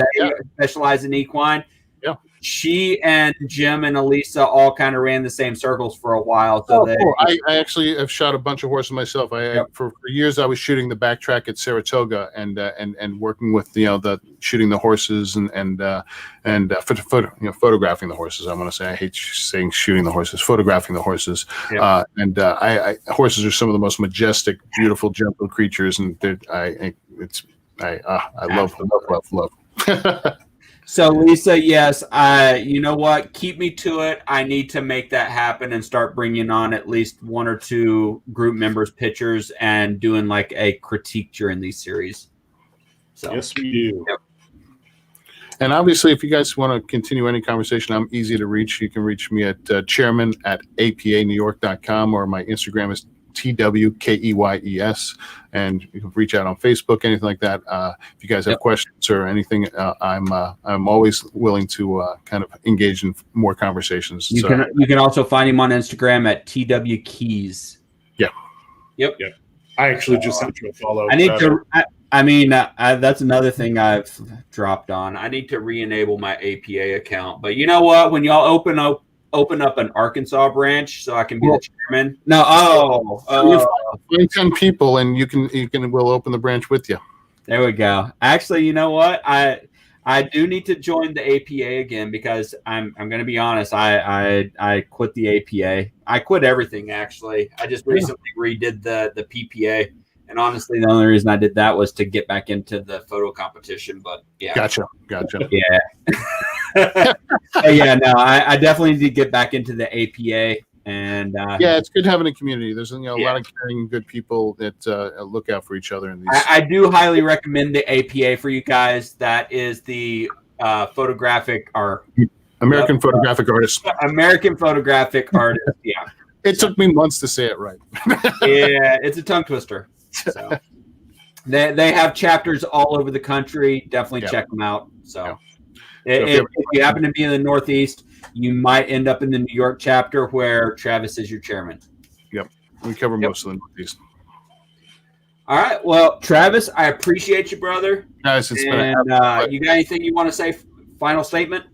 specialize in equine. Yeah. She and Jim and Elisa all kind of ran the same circles for a while. So cool. I actually have shot a bunch of horses myself. For years I was shooting the backtrack at Saratoga and working with the shooting the horses and photographing the horses. I want to say, I hate saying shooting the horses, photographing the horses. Yeah. Horses are some of the most majestic, beautiful, gentle creatures, and I love. So Lisa, yes, you know what? Keep me to it. I need to make that happen and start bringing on at least one or two group members' pictures and doing like a critique during these series. So yes, we do. Yep. And obviously, if you guys want to continue any conversation, I'm easy to reach. You can reach me at chairman@apanewyork.com, or my Instagram is TWKEYES, and you can reach out on Facebook, anything like that. If you guys have questions or anything, I'm always willing to kind of engage in more conversations. You can also find him on Instagram at TWKeys. Yeah. Yep. I actually just sent you a follow. I need to. That's another thing I've dropped on. I need to re-enable my APA account. But you know what? When y'all open up an Arkansas branch, so I can be the chairman. No, find 10 people, and we'll open the branch with you. There we go. Actually, you know what? I do need to join the APA again because I'm going to be honest. I quit the APA. I quit everything actually. I just recently redid the PPA, and honestly, the only reason I did that was to get back into the photo competition. But yeah, Gotcha. Yeah. Yeah. No, I definitely need to get back into the APA. And yeah, it's good having a community. There's a lot of caring, good people that look out for each other. In these, I do highly recommend the APA for you guys. That is the photographic or American Photographic Artists. American Photographic Artists. Yeah, it took me months to say it right. Yeah, it's a tongue twister. So they have chapters all over the country. Definitely check them out. So if you happen to be in the Northeast, you might end up in the New York chapter where Travis is your chairman. Yep. We cover most of the Northeast. All right. Well, Travis, I appreciate you, brother. Guys, it's been you got anything you want to say? Final statement?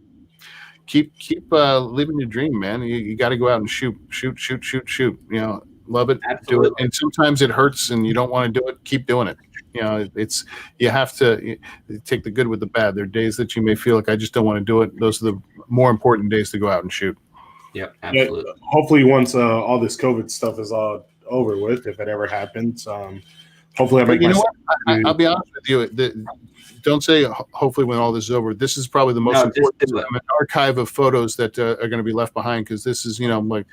Keep living your dream, man. You got to go out and shoot. You know, love it. Absolutely. Do it. And sometimes it hurts and you don't want to do it. Keep doing it. You know, you have to take the good with the bad. There are days that you may feel like I just don't want to do it. Those are the more important days to go out and shoot. Yep, absolutely. Yeah, hopefully, once all this COVID stuff is all over with, if it ever happens, hopefully, I'll be honest with you. Don't say hopefully when all this is over. This is probably the most important archive of photos that are going to be left behind, because this is, the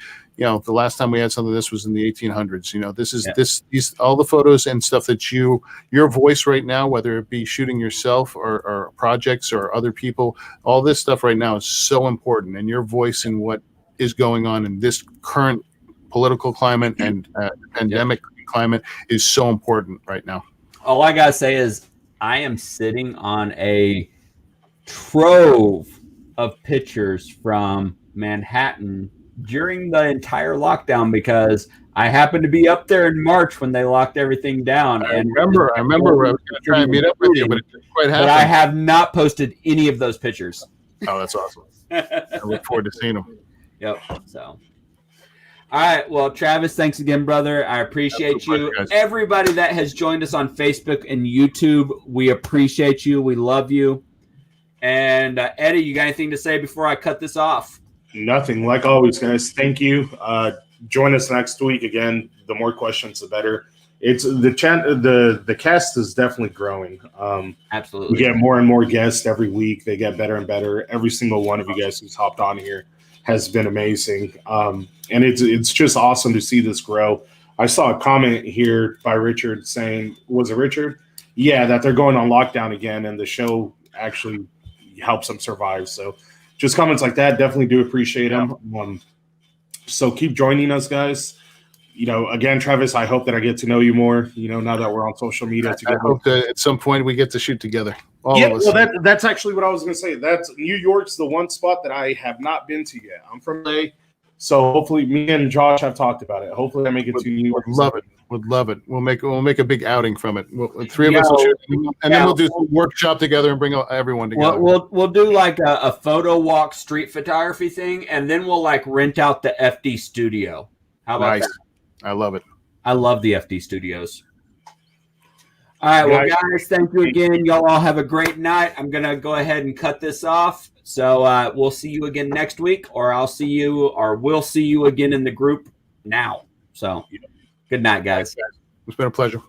last time we had something, this was in the 1800s. This is these all the photos and stuff that your voice right now, whether it be shooting yourself or projects or other people, all this stuff right now is so important, and your voice in what is going on in this current political climate and pandemic climate is so important right now. All I gotta say is I am sitting on a trove of pictures from Manhattan during the entire lockdown, because I happened to be up there in March when they locked everying down. I remember I was going to try and meet up with you, but it didn't quite happen. But I have not posted any of those pictures. Oh, that's awesome. I look forward to seeing them. Yep. So, all right. Well, Travis, thanks again, brother. I appreciate you. Guys. Everybody that has joined us on Facebook and YouTube, we appreciate you. We love you. And Eddie, you got anything to say before I cut this off? Nothing. Like always, guys. Thank you. Join us next week again. The more questions, the better. It's the cast is definitely growing. Absolutely. We get more and more guests every week. They get better and better. Every single one of you guys who's hopped on here has been amazing. And it's just awesome to see this grow. I saw a comment here by Richard saying, was it Richard? Yeah, that they're going on lockdown again, and the show actually helps them survive. So just comments like that, definitely do appreciate them. So keep joining us, guys. Again, Travis, I hope that I get to know you more, now that we're on social media together. I hope that at some point we get to shoot together. All of us. Well, that's actually what I was going to say. That's New York's the one spot that I have not been to yet. I'm from LA, so hopefully me and Josh have talked about it. Hopefully I make it to New York. Would love it. We'll make a big outing from it. Three of us will shoot, and then we'll do some workshop together and bring everyone together. We'll do like a photo walk street photography thing, and then we'll like rent out the FD studio. How about that? I love it. I love the FD studios. All right, well, guys, thank you again. Y'all all have a great night. I'm going to go ahead and cut this off. So we'll see you again next week, or we'll see you again in the group now. So good night, guys. It's been a pleasure.